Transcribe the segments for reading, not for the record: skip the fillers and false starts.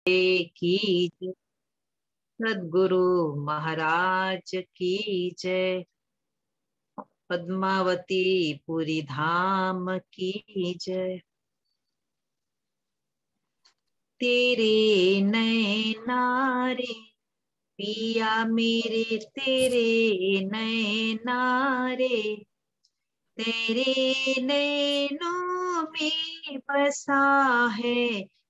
की जय। सद्गुरु महाराज की जय। पद्मावती पुरी धाम की जय। तेरे नैना रे पिया मेरे, तेरे नैना रे, तेरे नैनों में बसा है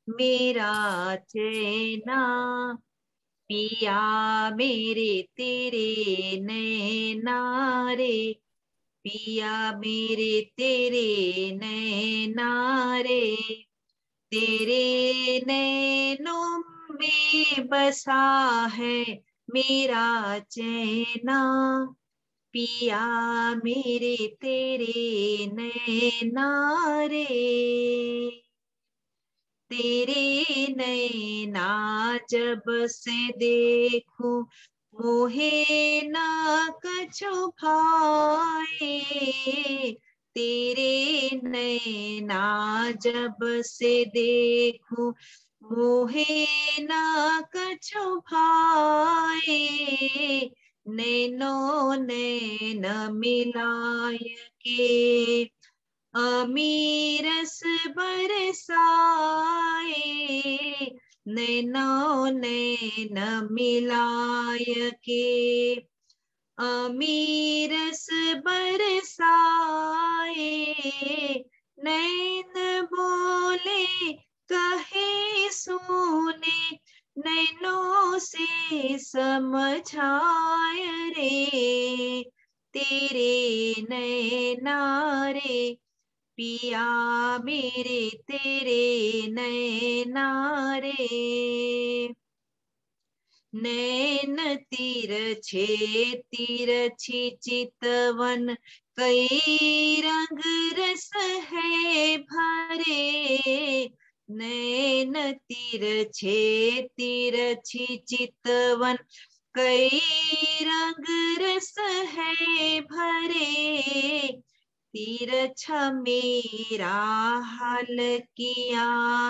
मेरा चैना। पिया मेरे तेरे नैना रे, पिया मेरे तेरे नैना रे, तेरे नैनों में बसा है मेरा चैना। पिया मेरे तेरे नैना रे, तेरे नैना जब से देखूं मोहे ना कछु भाए। तेरे नैना जब से देखूं मोहे ना कछु भाए। नैनो नैन मिलाय के अमीरस बरसाए। नैनो नैन मिलाय के अमीरस बरसाए। नैन बोले कहे सुने, नैनों से समझाए रे। तेरे नैना रे पिया मेरे, तेरे नैना रे। नैन तिरछे तिरछी चितवन, कई रंग रस है भरे। नैन तिरछे तिरछी चितवन, कई रंग रस है भरे। तिरछा मेरा हाल किया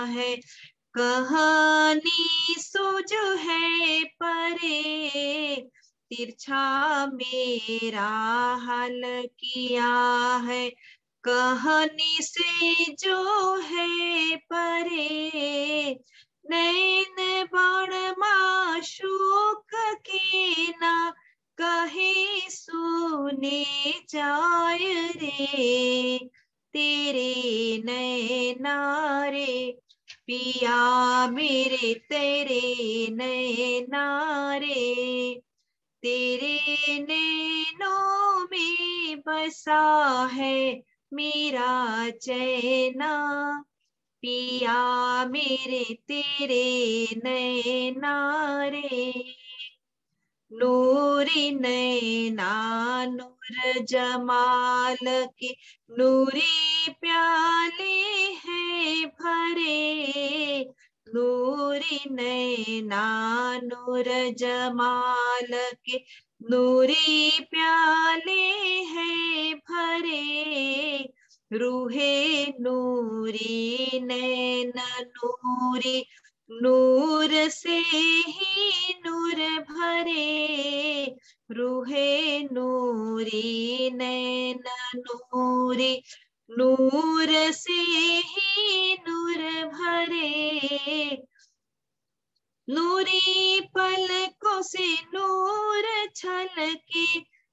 है, कहानी सूझ है परे। तिरछा मेरा हाल किया है, कहानी से जो है परे। नैन बाण माशूक के ना कहे सुने जाय रे। तेरे नैना रे पिया मेरे, तेरे नैना रे, तेरे नैनों में बसा है मेरा चैना। पिया मेरे तेरे नैना रे। नूरी नैना नूर जमाल के, नूरी प्याले हैं भरे। नूरी नैना नूर जमाल के, नूरी प्याले हैं भरे। रूहे नूरी नैन नूरी, नूर से ही नूर भरे। रूहे नूरी नैन नूरी, नूर से ही नूर भरे। नूरी पलकों से नूर छलके,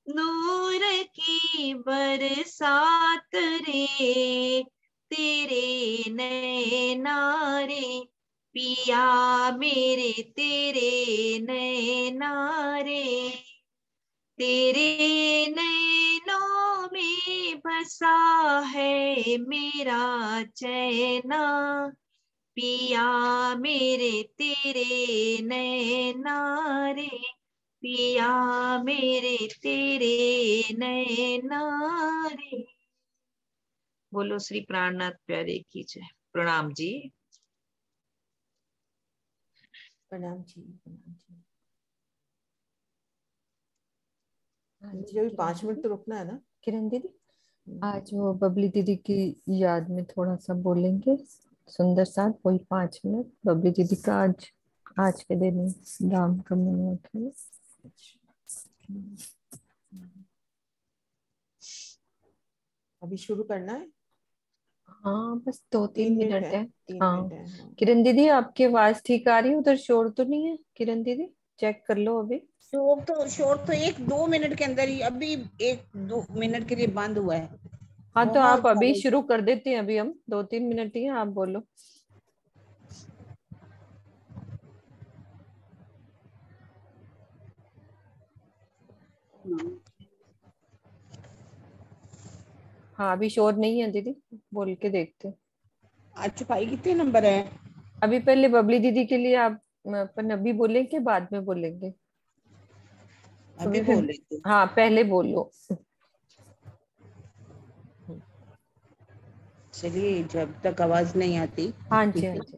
नूर की बरसात रे। तेरे नैना रे पिया मेरे, तेरे नैना रे, तेरे नैनों में बसा है मेरा चैना। पिया मेरे तेरे नैना रे, पिया मेरे तेरे नैना रे। बोलो श्री प्राणनाथ प्यारे की जय। प्रणाम जी। प्रणाम जी, प्रणाम जी। हाँ मुझे जी, अभी किरण 5 मिनट दीदी। तो रुकना है ना। किरण दीदी, आज वो बबली दीदी की याद में थोड़ा सा बोलेंगे सुंदर साथ, वही 5 मिनट। बबली दीदी का आज आज के दिन राम का मुहूर्त है ना। अभी शुरू करना है। हाँ बस 2-3 मिनट मिनट है, है। 3 मिनट हाँ है। हाँ, किरण दीदी, आपकी आवाज ठीक आ रही है? उधर शोर तो नहीं है किरण दीदी? चेक कर लो अभी। शोर तो 1-2 मिनट के अंदर ही, अभी 1-2 मिनट के लिए बंद हुआ है। हाँ तो बहुत आप अभी ज्यादा। शुरू कर देते हैं, अभी हम 2-3 मिनट ही हैं, आप बोलो। हाँ अभी शोर नहीं है दीदी, बोल के देखते हैं। आज छुपाई कितने नंबर है? अभी पहले बबली दीदी के लिए आप अपन अभी बोलेंगे बाद में बोलेंगे? अभी अभी फिर। बोल लेते हैं। हाँ पहले बोलो। चलिए, जब तक आवाज नहीं आती। हाँ जी, ठीक हाँ है। जी।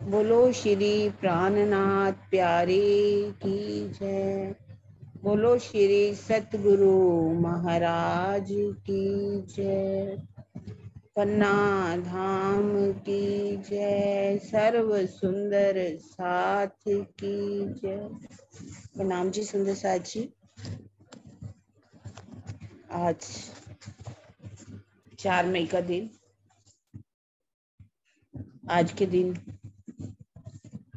बोलो श्री प्राणनाथ प्यारे की जय। बोलो श्री सतगुरु महाराज की जय। पन्ना धाम की जय। सर्व सुंदर साथ की जय। प्रणाम जी सुंदर साथ जी। आज 4 मई का दिन। आज के दिन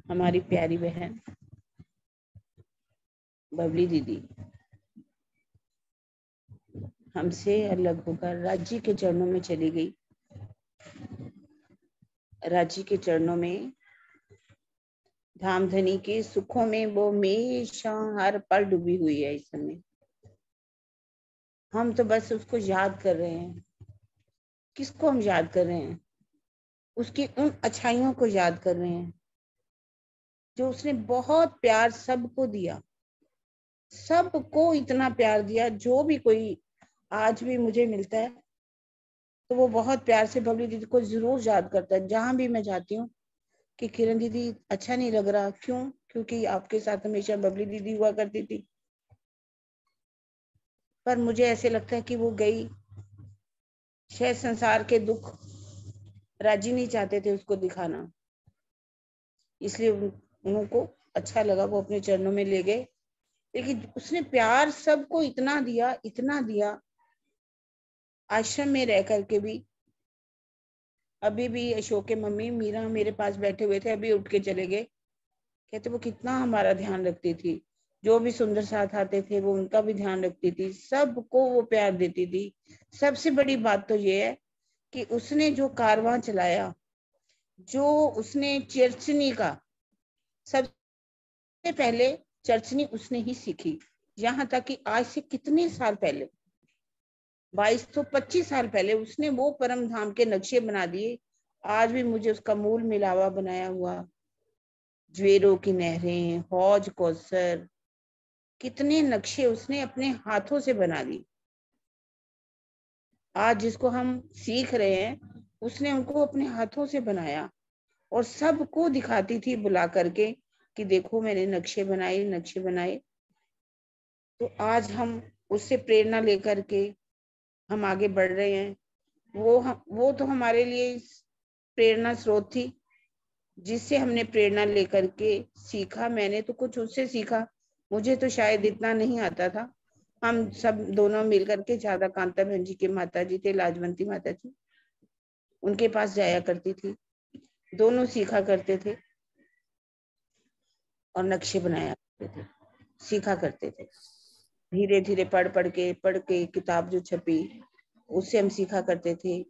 हमारी प्यारी बहन बबली दीदी हमसे अलग होकर राज्य के चरणों में चली गई। राज्य के चरणों में धाम धनी के सुखों में वो हमेशा हर पल डूबी हुई है। इस समय हम तो बस उसको याद कर रहे हैं। किसको हम याद कर रहे हैं? उसकी उन अच्छाइयों को याद कर रहे हैं जो उसने बहुत प्यार सबको दिया। सबको इतना प्यार दिया। जो भी कोई आज भी मुझे मिलता है तो वो बहुत प्यार से बबली दीदी को जरूर याद करता है। जहां भी मैं जाती हूँ कि किरण दीदी अच्छा नहीं लग रहा, क्यों? क्योंकि आपके साथ हमेशा बबली दीदी हुआ करती थी। पर मुझे ऐसे लगता है कि वो गई, शायद संसार के दुख राजी नहीं चाहते थे उसको दिखाना, इसलिए उनको अच्छा लगा, वो अपने चरणों में ले गए। लेकिन उसने प्यार सबको इतना दिया, इतना दिया। आश्रम में रह करके भी अभी भी अशोक के मम्मी मीरा मेरे पास बैठे हुए थे, अभी उठ के चले गए। कहते वो कितना हमारा ध्यान रखती थी। जो भी सुंदर साथ आते थे वो उनका भी ध्यान रखती थी, सबको वो प्यार देती थी। सबसे बड़ी बात तो ये है कि उसने जो कारवां चलाया, जो उसने चरचनी का, सबसे पहले चरचनी उसने ही सीखी। यहाँ तक कि आज से कितने साल पहले, 22 तो 25 साल पहले उसने वो परम धाम के नक्शे बना दिए। आज भी मुझे उसका मूल मिलावा बनाया हुआ, ज्वेरों की नहरें, हौज कौसर, कितने नक्शे उसने अपने हाथों से बना दिए। आज जिसको हम सीख रहे हैं उसने उनको अपने हाथों से बनाया और सबको दिखाती थी बुला करके कि देखो मैंने नक्शे बनाए, नक्शे बनाए। तो आज हम उससे प्रेरणा लेकर के हम आगे बढ़ रहे हैं। वो तो हमारे लिए प्रेरणा स्रोत थी, जिससे हमने प्रेरणा लेकर के सीखा। मैंने तो कुछ उससे सीखा, मुझे तो शायद इतना नहीं आता था। हम सब दोनों मिलकर के, ज्यादा कांता बहन जी के माता जी थे, लाजवंती माता जी, उनके पास जाया करती थी, दोनों सीखा करते थे और नक्शे बनाया करते थे, सीखा करते थे। धीरे धीरे पढ़ के किताब जो छपी उससे हम सीखा करते थे।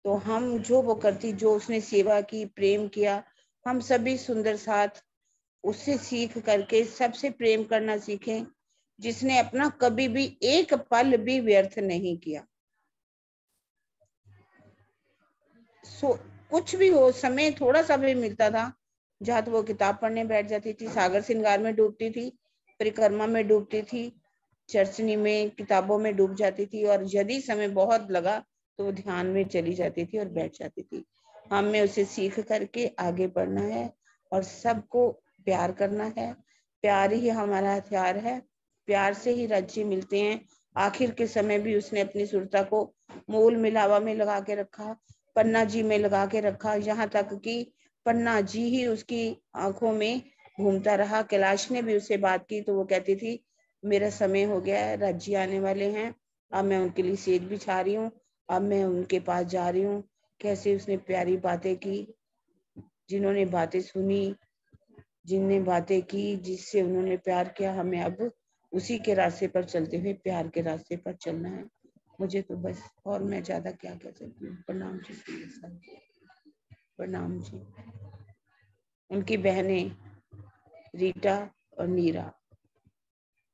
तो हम जो वो करती, जो उसने सेवा की, प्रेम किया, हम सभी सुंदर साथ उससे सीख करके सबसे प्रेम करना सीखें, जिसने अपना कभी भी एक पल भी व्यर्थ नहीं किया। कुछ भी हो, समय थोड़ा सा भी मिलता था, जहाँ तो वो किताब पढ़ने बैठ जाती थी, सागर श्रृंगार में डूबती थी, परिक्रमा में डूबती थी, चर्चनी में, किताबों में डूब जाती थी, और यदि समय बहुत लगा तो वो ध्यान में चली जाती थी और बैठ जाती थी। हमें उसे सीख करके आगे बढ़ना है और सबको प्यार करना है। प्यार ही हमारा हथियार है, प्यार से ही राज्य मिलते हैं। आखिर के समय भी उसने अपनी सुरता को मूल मिलावा में लगा के रखा। पन्ना जी में लगा के रखा, यहाँ तक कि पन्ना जी ही उसकी आंखों में घूमता रहा। कैलाश ने भी उससे बात की तो वो कहती थी मेरा समय हो गया है, राज्य आने वाले हैं, अब मैं उनके लिए सेज बिछा रही हूँ, अब मैं उनके पास जा रही हूँ। कैसे उसने प्यारी बातें की, जिन्होंने बातें सुनी, जिनने बातें की, जिससे उन्होंने प्यार किया, हमें अब उसी के रास्ते पर चलते हुए प्यार के रास्ते पर चलना है। मुझे तो बस, और मैं ज्यादा क्या कह सकती हूँ। प्रणाम जी, प्रणाम जी। उनकी बहनें रीटा और नीरा,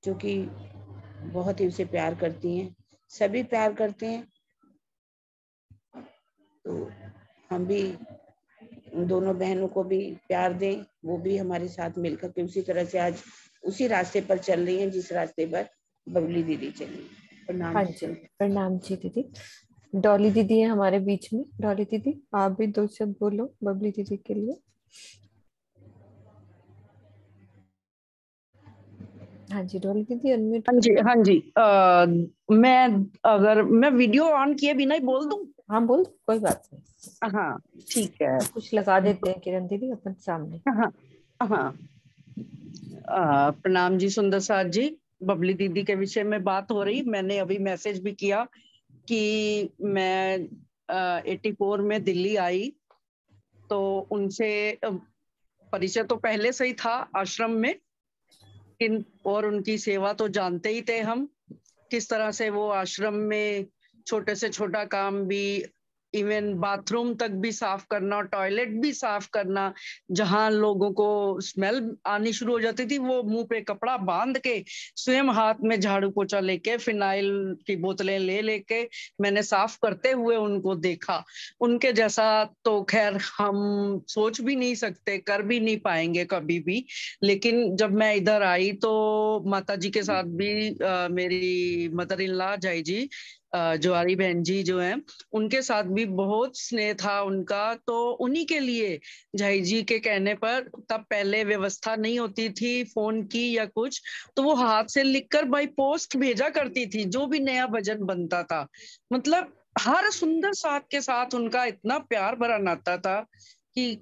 जो कि बहुत ही उसे प्यार करती हैं, सभी प्यार करते हैं, तो हम भी उन दोनों बहनों को भी प्यार दें, वो भी हमारे साथ मिलकर के उसी तरह से आज उसी रास्ते पर चल रही हैं जिस रास्ते पर बबली दीदी चली। प्रणाम हाँ जी। जी, प्रणाम जी दीदी। डॉली दीदी है हमारे बीच में। डॉली दीदी आप भी दो शब्द बोलो बबली दीदी के लिए। हाँ जी डॉली दीदी अनम्यूट हाँ जी, करो। हाँ जी। मैं वीडियो ऑन किए बिना ही बोल दूं? हाँ बोल, कोई बात नहीं। हाँ, ठीक है। कुछ लगा देते हैं किरण दीदी अपन सामने। हाँ, हाँ। प्रणाम जी सुंदर साथ जी। बबली दीदी के विषय में बात हो रही, मैंने अभी मैसेज भी किया कि मैं 84 में दिल्ली आई, तो उनसे परिचय तो पहले से ही था आश्रम में, और उनकी सेवा तो जानते ही थे हम, किस तरह से वो आश्रम में छोटे से छोटा काम भी, इवन बाथरूम तक भी साफ करना, टॉयलेट भी साफ करना, जहां लोगों को स्मेल आनी शुरू हो जाती थी, वो मुंह पे कपड़ा बांध के स्वयं हाथ में झाड़ू पोछा लेके फिनाइल की बोतलें ले लेके मैंने साफ करते हुए उनको देखा। उनके जैसा तो खैर हम सोच भी नहीं सकते, कर भी नहीं पाएंगे कभी भी। लेकिन जब मैं इधर आई तो माता जी के साथ भी मेरी मदर इन लॉ जय जी, ज्वारी बहन जी जो हैं, उनके साथ भी बहुत स्नेह था उनका। तो उन्हीं के लिए जय जी के कहने पर, तब पहले व्यवस्था नहीं होती थी फोन की या कुछ, तो वो हाथ से लिखकर बाई पोस्ट भेजा करती थी जो भी नया भजन बनता था। मतलब हर सुंदर साथ के साथ उनका इतना प्यार भरा नाता था कि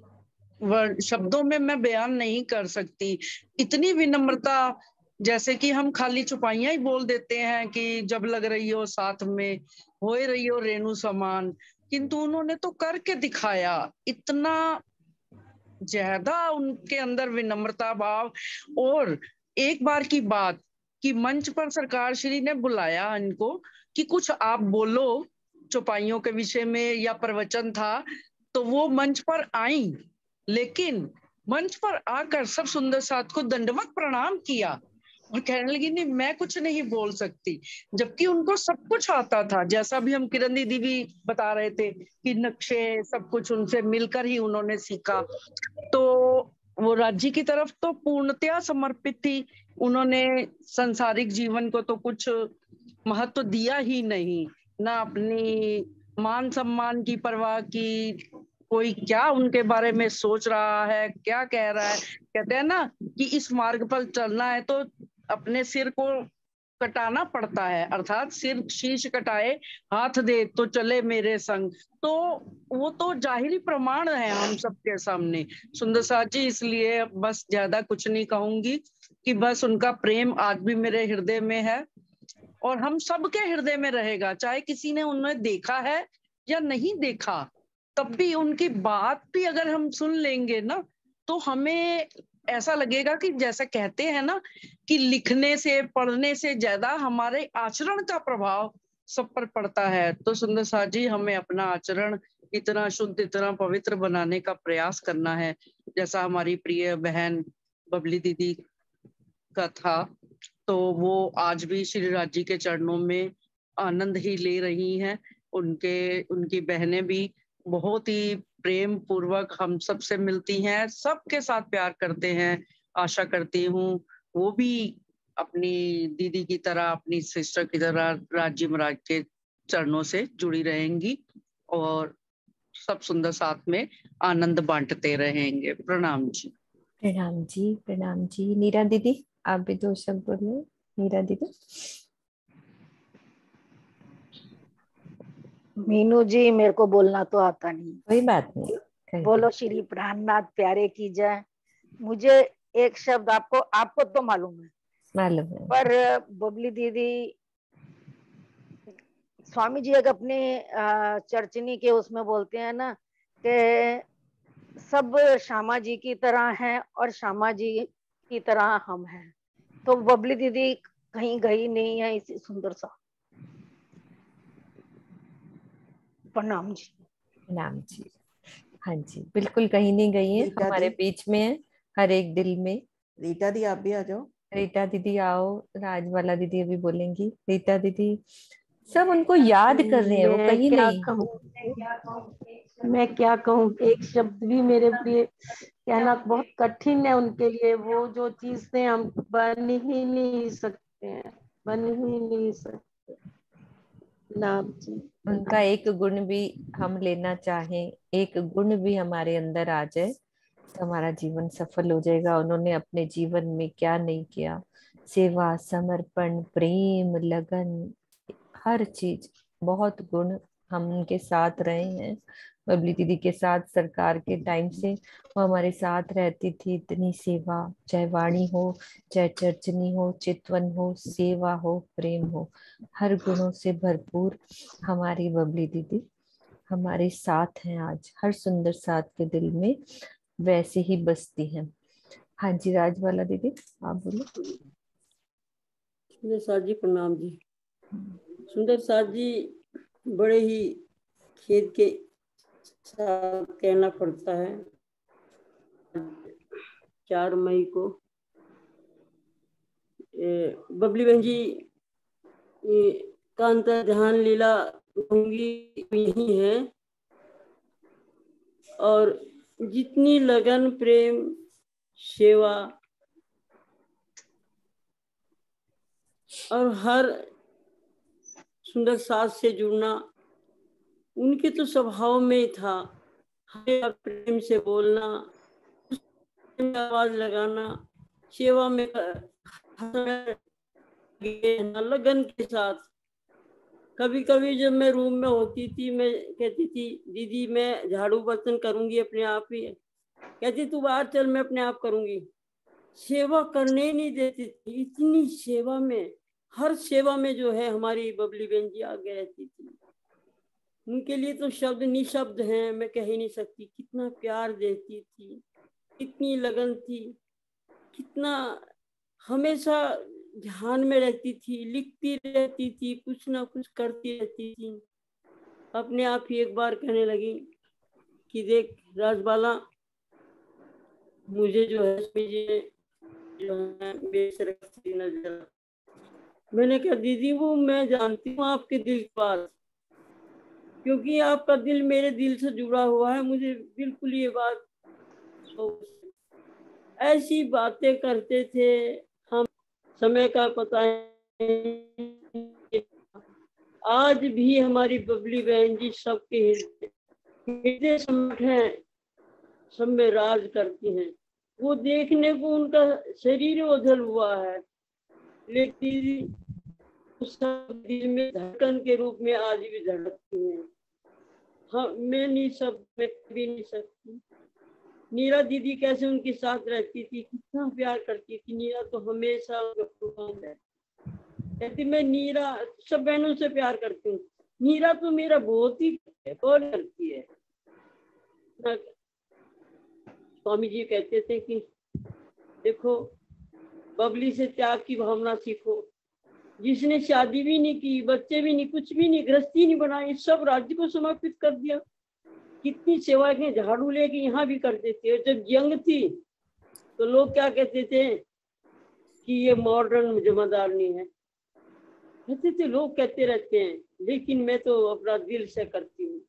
वह शब्दों में मैं बयान नहीं कर सकती। इतनी विनम्रता, जैसे कि हम खाली चुपाइयां ही बोल देते हैं कि जब लग रही हो साथ में, हो रही हो रेणु समान, किंतु उन्होंने तो करके दिखाया। इतना ज्यादा उनके अंदर विनम्रता भाव। और एक बार की बात कि मंच पर सरकार श्री ने बुलाया इनको कि कुछ आप बोलो चौपाइयों के विषय में या प्रवचन था, तो वो मंच पर आई, लेकिन मंच पर आकर सब सुंदर साथ को दंडवत प्रणाम किया और कहने लगी नहीं मैं कुछ नहीं बोल सकती, जबकि उनको सब कुछ आता था। जैसा भी हम किरण दीदी भी बता रहे थे कि नक्शे सब कुछ उनसे मिलकर ही उन्होंने सीखा। तो वो राज्य की तरफ तो पूर्णतया समर्पित थी। उन्होंने संसारिक जीवन को तो कुछ महत्व दिया ही नहीं, ना अपनी मान सम्मान की परवाह की, कोई क्या उनके बारे में सोच रहा है, क्या कह रहा है। कहते हैं ना कि इस मार्ग पर चलना है तो अपने सिर को कटाना पड़ता है, अर्थात सिर शीश कटाए हाथ दे तो चले मेरे संग। तो वो तो जाहिरी प्रमाण है हम सबके सामने सुंदर साथ जी। इसलिए बस ज्यादा कुछ नहीं कहूंगी, कि बस उनका प्रेम आज भी मेरे हृदय में है और हम सबके हृदय में रहेगा, चाहे किसी ने उन्हें देखा है या नहीं देखा। तब भी उनकी बात भी अगर हम सुन लेंगे ना, तो हमें ऐसा लगेगा कि जैसा कहते हैं ना कि लिखने से पढ़ने से ज्यादा हमारे आचरण का प्रभाव सब पर पड़ता है। तो सुंदर साथ जी, हमें अपना आचरण इतना शुद्ध इतना पवित्र बनाने का प्रयास करना है, जैसा हमारी प्रिय बहन बबली दीदी का था। तो वो आज भी श्री राज जी के चरणों में आनंद ही ले रही हैं। उनकी बहनें भी बहुत ही प्रेम पूर्वक हम सब से मिलती हैं, सबके साथ प्यार करते हैं। आशा करती हूँ वो भी अपनी दीदी की तरह, अपनी सिस्टर की तरह राज्य महाराज के चरणों से जुड़ी रहेंगी और सब सुंदर साथ में आनंद बांटते रहेंगे। प्रणाम जी। प्रणाम जी, प्रणाम जी। नीरा दीदी आप भी दो शब्द बोलो। नीरा दीदी। मीनू जी, मेरे को बोलना तो आता नहीं। कोई बात नहीं, कहिए। बोलो श्री प्राणनाथ प्यारे की जय। मुझे एक शब्द, आपको तो मालूम है, मालूम है। पर बबली दीदी, स्वामी जी एक अपने चर्चनी के उसमें बोलते हैं ना कि सब श्यामा जी की तरह हैं और श्यामा जी की तरह हम हैं। तो बबली दीदी कहीं गई नहीं है इसी सुंदर सा। प्रणाम जी। प्रणाम जी। हाँ जी, बिल्कुल कहीं नहीं गई है, रीटा हमारे दी, बीच में है, हर एक दिल में। रीटा दी आप भी आ जाओ। रीटा दीदी आओ, राजबाला दीदी अभी बोलेंगी। रीटा दीदी, सब उनको याद कर रहे हैं, वो मैं कहीं क्या नहीं। कहूँ, मैं क्या कहूँ, एक शब्द भी मेरे लिए कहना बहुत कठिन है उनके लिए। वो जो चीज से हम बन ही नहीं सकते हैं, बन ही नहीं सकते। नाम जी, उनका एक गुण भी हम लेना चाहें, एक गुण भी हमारे अंदर आ जाए तो हमारा जीवन सफल हो जाएगा। उन्होंने अपने जीवन में क्या नहीं किया, सेवा, समर्पण, प्रेम, लगन, हर चीज, बहुत गुण। हम उनके साथ रहे हैं, बबली दीदी के साथ सरकार के टाइम से वो हमारे साथ रहती थी। इतनी सेवा, चाहे वाणी हो, चाहे चर्चनी हो, चितवन हो, सेवा हो, प्रेम हो, हर गुणों से भरपूर हमारी बबली दीदी हमारे साथ हैं। आज हर सुंदर साथ के दिल में वैसे ही बसती हैं। हाँ जी, राजबाला दीदी आप बोलो। सुंदर साथ जी प्रणाम जी। सुंदर साथ जी बड़े ही खेद के साथ कहना पड़ता है, 4 मई को बबली बहन जी का अंतर ध्यान लीला होंगी यही है। और जितनी लगन, प्रेम, सेवा और हर सुंदर साथ से जुड़ना उनके तो स्वभाव में ही था। हमें प्रेम से बोलना, आवाज लगाना, सेवा में लगन के साथ। कभी कभी जब मैं रूम में होती थी, मैं कहती थी दीदी मैं झाड़ू बर्तन करूंगी अपने आप ही। कहती तू बाहर चल, मैं अपने आप करूंगी। सेवा करने ही नहीं देती थी, इतनी सेवा में, हर सेवा में जो है हमारी बबली बहन जी आगे रहती थी। उनके लिए तो शब्द निशब्द हैं, मैं कह ही नहीं सकती। कितना प्यार देती थी, कितनी लगन थी, कितना हमेशा ध्यान में रहती थी, लिखती रहती थी, कुछ ना कुछ करती रहती थी। अपने आप ही एक बार कहने लगी कि देख राजबाला, मुझे जो है बेशरफी नजर। मैंने कहा दीदी वो मैं जानती हूँ आपके दिल की बात, क्योंकि आपका दिल मेरे दिल से जुड़ा हुआ है। मुझे बिल्कुल ये बात, ऐसी बातें करते थे हम, समय का पता है। आज भी हमारी बबली बहन जी सबके हृदय सम्राट हैं, सब में राज करती हैं। वो देखने को उनका शरीर ओझल हुआ है, लेकिन उस दिल में धड़कन के रूप में आज भी धड़कती हैं। हाँ, मैं नहीं सब में भी नहीं सकती। नीरा दीदी कैसे उनके साथ रहती थी, कितना प्यार करती थी। नीरा तो हमेशा कहती मैं नीरा सब बहनों से प्यार करती हूँ, नीरा तो मेरा बहुत ही बहुत करती है। स्वामी जी कहते थे कि देखो बबली से त्याग की भावना सीखो। जिसने शादी भी नहीं की, बच्चे भी नहीं, कुछ भी नहीं, गृहस्थी नहीं बनाई, सब राज्य को समर्पित कर दिया। कितनी सेवा के झाड़ू लेके यहाँ भी करते थे। जब यंग थी तो लोग क्या कहते थे कि ये मॉडर्न जमादार नहीं है, कहते थे, लोग कहते रहते हैं, लेकिन मैं तो अपना दिल से करती हूँ।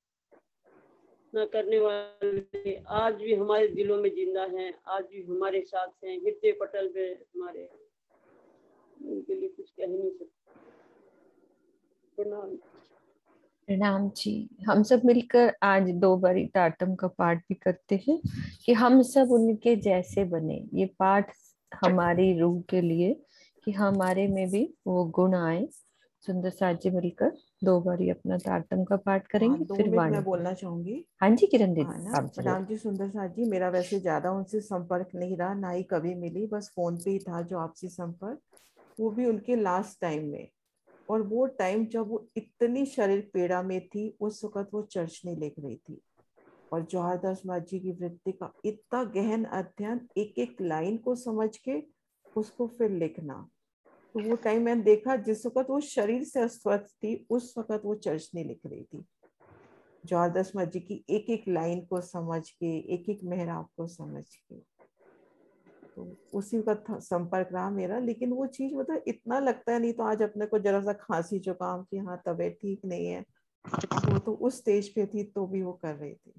ना करने वाले आज भी हमारे दिलों में जिंदा हैं, आज भी हमारे साथ हैं, हृदय पटल पे हमारे। उनके लिए कुछ कह नहीं सकते। प्रणाम। प्रणाम जी। हम सब मिलकर आज 2 बारी टाटम का पाठ भी करते हैं कि हम सब उनके जैसे बने। ये पाठ हमारी रूह के लिए कि हमारे में भी वो गुण आए। सुंदर साथ जी मिलकर 2 बारी अपना तारतम का पाठ करेंगे, 2 फिर मिनट वाणी। मैं बोलना चाहूंगी। हाँ जी किरण हाँ दीदी, ना, आप जरूर। प्रणाम जी सुंदर साथ जी। मेरा वैसे ज्यादा उनसे संपर्क नहीं रहा, ना ही कभी मिली, बस फोन पे ही था जो आपसी संपर्क, वो भी उनके लास्ट टाइम में। और वो टाइम जब वो इतनी शरीर पीड़ा में थी, उस वक्त वो चर्च नहीं लिख रही थी। और जवाहरदास माजी की वृत्ति का इतना गहन अध्ययन, एक एक लाइन को समझ के उसको फिर लिखना, तो वो टाइम मैंने देखा जिस वक्त वो शरीर से अस्वस्थ थी, उस वक्त वो चर्च नहीं लिख रही थी। जवाहरदास माजी की एक एक लाइन को समझ के, एक एक मेहराब को समझ के, तो उसी का संपर्क रहा मेरा। लेकिन वो चीज मतलब इतना लगता है नहीं, तो आज अपने को जरा सा खांसी जुकाम की हाँ तबीयत ठीक नहीं है, वो तो उस स्टेज पे थी तो भी वो कर रही थी।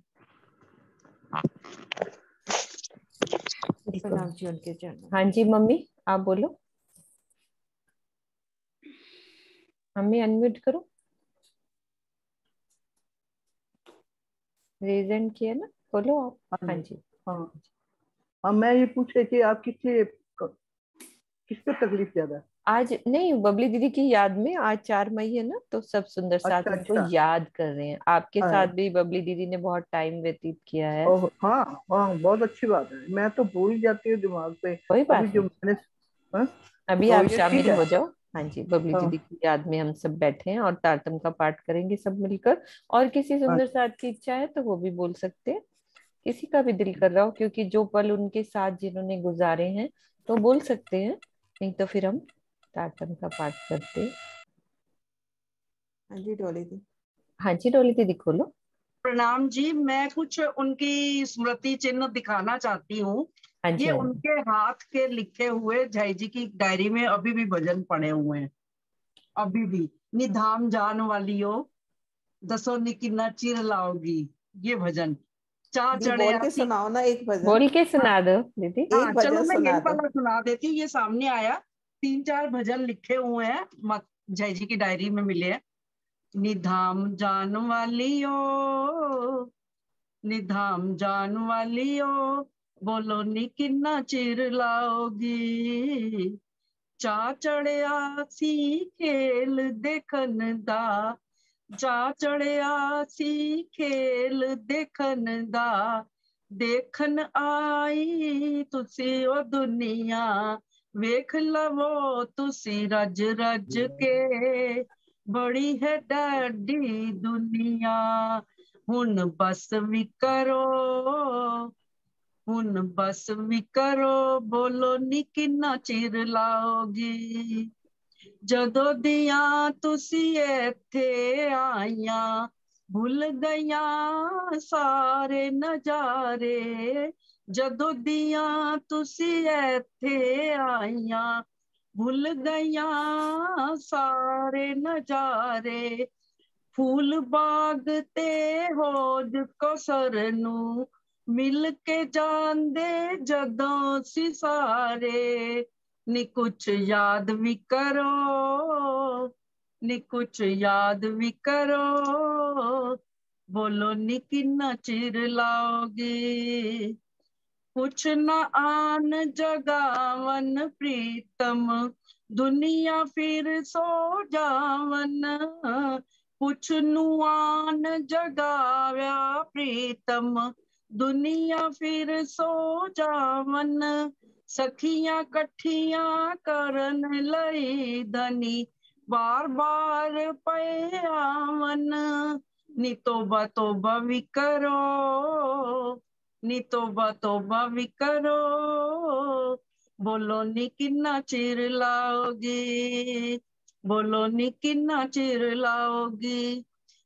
प्रणाम जी उनके चरणों। हाँ जी मम्मी आप बोलो। मम्मी अनम्यूट करो, रेजेंट किया ना, बोलो आप। हाँ हाँ जी। जी। हाँ हाँ, मैं ये पूछ रही थी आप किस पे तकलीफ ज्यादा है? आज नहीं, बबली दीदी की याद में, आज 4 मई है ना, तो सब सुंदर साथ अच्छा उनको अच्छा। याद कर रहे हैं। आपके हाँ, साथ भी बबली दीदी ने बहुत टाइम व्यतीत किया है। ओह हाँ हाँ, बहुत अच्छी बात है, मैं तो भूल ही जाती हूँ दिमाग पे। कोई अभी बात जो नहीं, मैंने, हाँ, अभी तो आप ये ठीक शामिल है। हो जाओ। हाँ जी, बबली हाँ दीदी की याद में हम सब बैठे हैं और तारतम का पाठ करेंगे सब मिलकर। और किसी हाँ। सुंदर साथ की इच्छा है तो वो भी बोल सकते हैं, किसी का भी दिल कर रहा हो, क्योंकि जो पल उनके साथ जिन्होंने गुजारे हैं तो बोल सकते हैं, नहीं तो फिर हम तारतम का पाठ करते हैं। हाँ जी डोली दी। हाँ जी डोली दीदी खोलो। प्रणाम जी, मैं कुछ उनकी स्मृति चिन्ह दिखाना चाहती हूँ। हाँ जी ये हाँ जी। उनके हाथ के लिखे हुए जय जी की डायरी में अभी भी भजन पड़े हुए हैं, अभी भी। निधाम जान वालियो, दसो निकिना चिर लाओगी, ये भजन। चा दी चढ़े बोल के आसी। सुनाओ ना एक भजन। बोल के हाँ सुना दो दीदी। हाँ, एक चलो भजन मैं सुना यही दो। वाला सुना देती हूँ, ये सामने आया। 3-4 भजन लिखे हुए हैं, जय जी की डायरी में मिले हैं। निधाम जान वालियो, निधाम जान वालियो, बोलो नी किन्ना चिर लाओगी। चा चढ़िया सी खेल देखन दा, जा चढ़िया सी खेल देखन दा, देखन आई तुसी ओ दुनिया, वेख लवो तुसी रज रज के, बड़ी है डाडी दुनिया। हुन बस भी करो, हुन बस भी करो, बोलो नी किन्ना चिर लाओगी। ਜਦੋਂ ਦੀਆਂ ਤੁਸੀਂ ਇੱਥੇ ਆਈਆਂ, ਭੁੱਲ ਗਈਆਂ ਸਾਰੇ ਨਜ਼ਾਰੇ। ਜਦੋਂ ਦੀਆਂ ਤੁਸੀਂ ਇੱਥੇ ਆਈਆਂ, ਭੁੱਲ ਗਈਆਂ ਸਾਰੇ ਨਜ਼ਾਰੇ। ਫੂਲ ਬਾਗ ਤੇ ਹੋਜ ਕੌਸਰ ਨੂੰ ਮਿਲ ਕੇ ਜਾਂਦੇ ਜਦੋਂ ਸੀ ਸਾਰੇ। ਨੀ कुछ याद भी करो, नी कुछ याद भी करो, बोलो नी किन्ना चिर लाओगी। कुछ न आन जगावन प्रीतम, दुनिया फिर सो जावन। कुछ नुआन जगाव्या प्रीतम, दुनिया फिर सो जावन। सखियां कठियां करन लई धनी, बार बार पे आवन। नी तोबा तोबा भी करो, नी तोबा भी करो, बोलो नी किन्ना चिर लाओगी, बोलो नी किन्ना चिर लाओगी।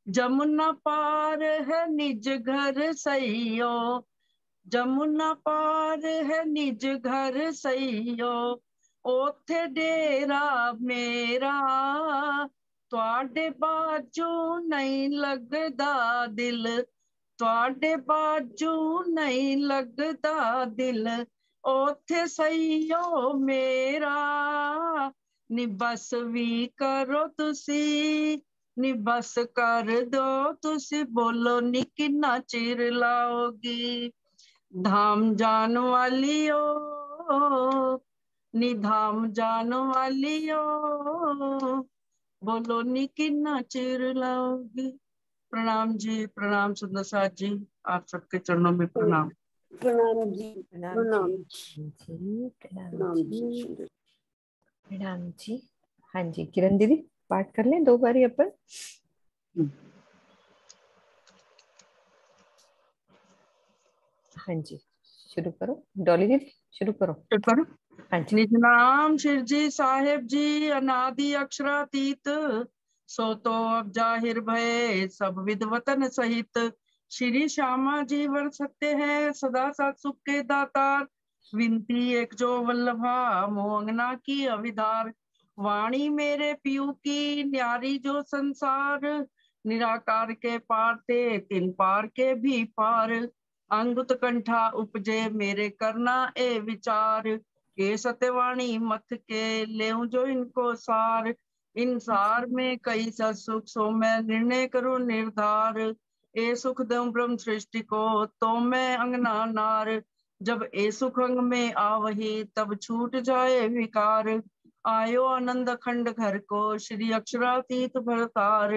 जमुना पार है निज घर सैयो, जमुना पार है निज घर सैयो, ओथे डेरा मेरा, तुआडे बाजू नहीं लगदा दिल, तुआडे बाजू नहीं लगदा दिल, ओथे सैयो मेरा। नी बस भी करो तुसी, नी बस कर दो तुसी, बोलो नी किन्ना चिर लाओगी। धाम जान वालियो, नी धाम जान वालियो, बोलो नी किन्ना चिर लाओगी। प्रणाम जी, प्रणाम सुंदर साथ जी, आप सबके चरणों में प्रणाम। प्रणाम जी, प्रणाम प्रणाम जी। जी प्रणाम प्रणाम जी। जी। प्रणाम जी। हाँ जी किरण दीदी पाठ कर लें 2 बारी अपन। हाँ जी शुरू करो, डॉली दीदी शुरू करो। करो। हाँ जी। निज नाम शिरजी साहेब जी, अनादि अक्षरातीत, सो तो अब जाहिर भय सब विद वतन सहित। श्री श्यामा जी वर सत्य है, सदा साथ सुख के दातार, विनती एक जो वल्लभा मोंगना की अविदार। वाणी मेरे पियू की न्यारी जो संसार, निराकार के पार थे तिन पार के भी पार। अंगुत कंठा उपजे मेरे करना ए विचार, के सत्यवाणी मत के लेऊं जो इनको सार। इन सार में कई सा सुख, सो मैं निर्णय करूं निर्धार। ए सुख दूं ब्रह्म सृष्टि को, तो मैं अंगना नार। जब ए सुख अंग में आवही, तब छूट जाए विकार। आयो आनंद खंड घर को, श्री अक्षरातीत भरतार।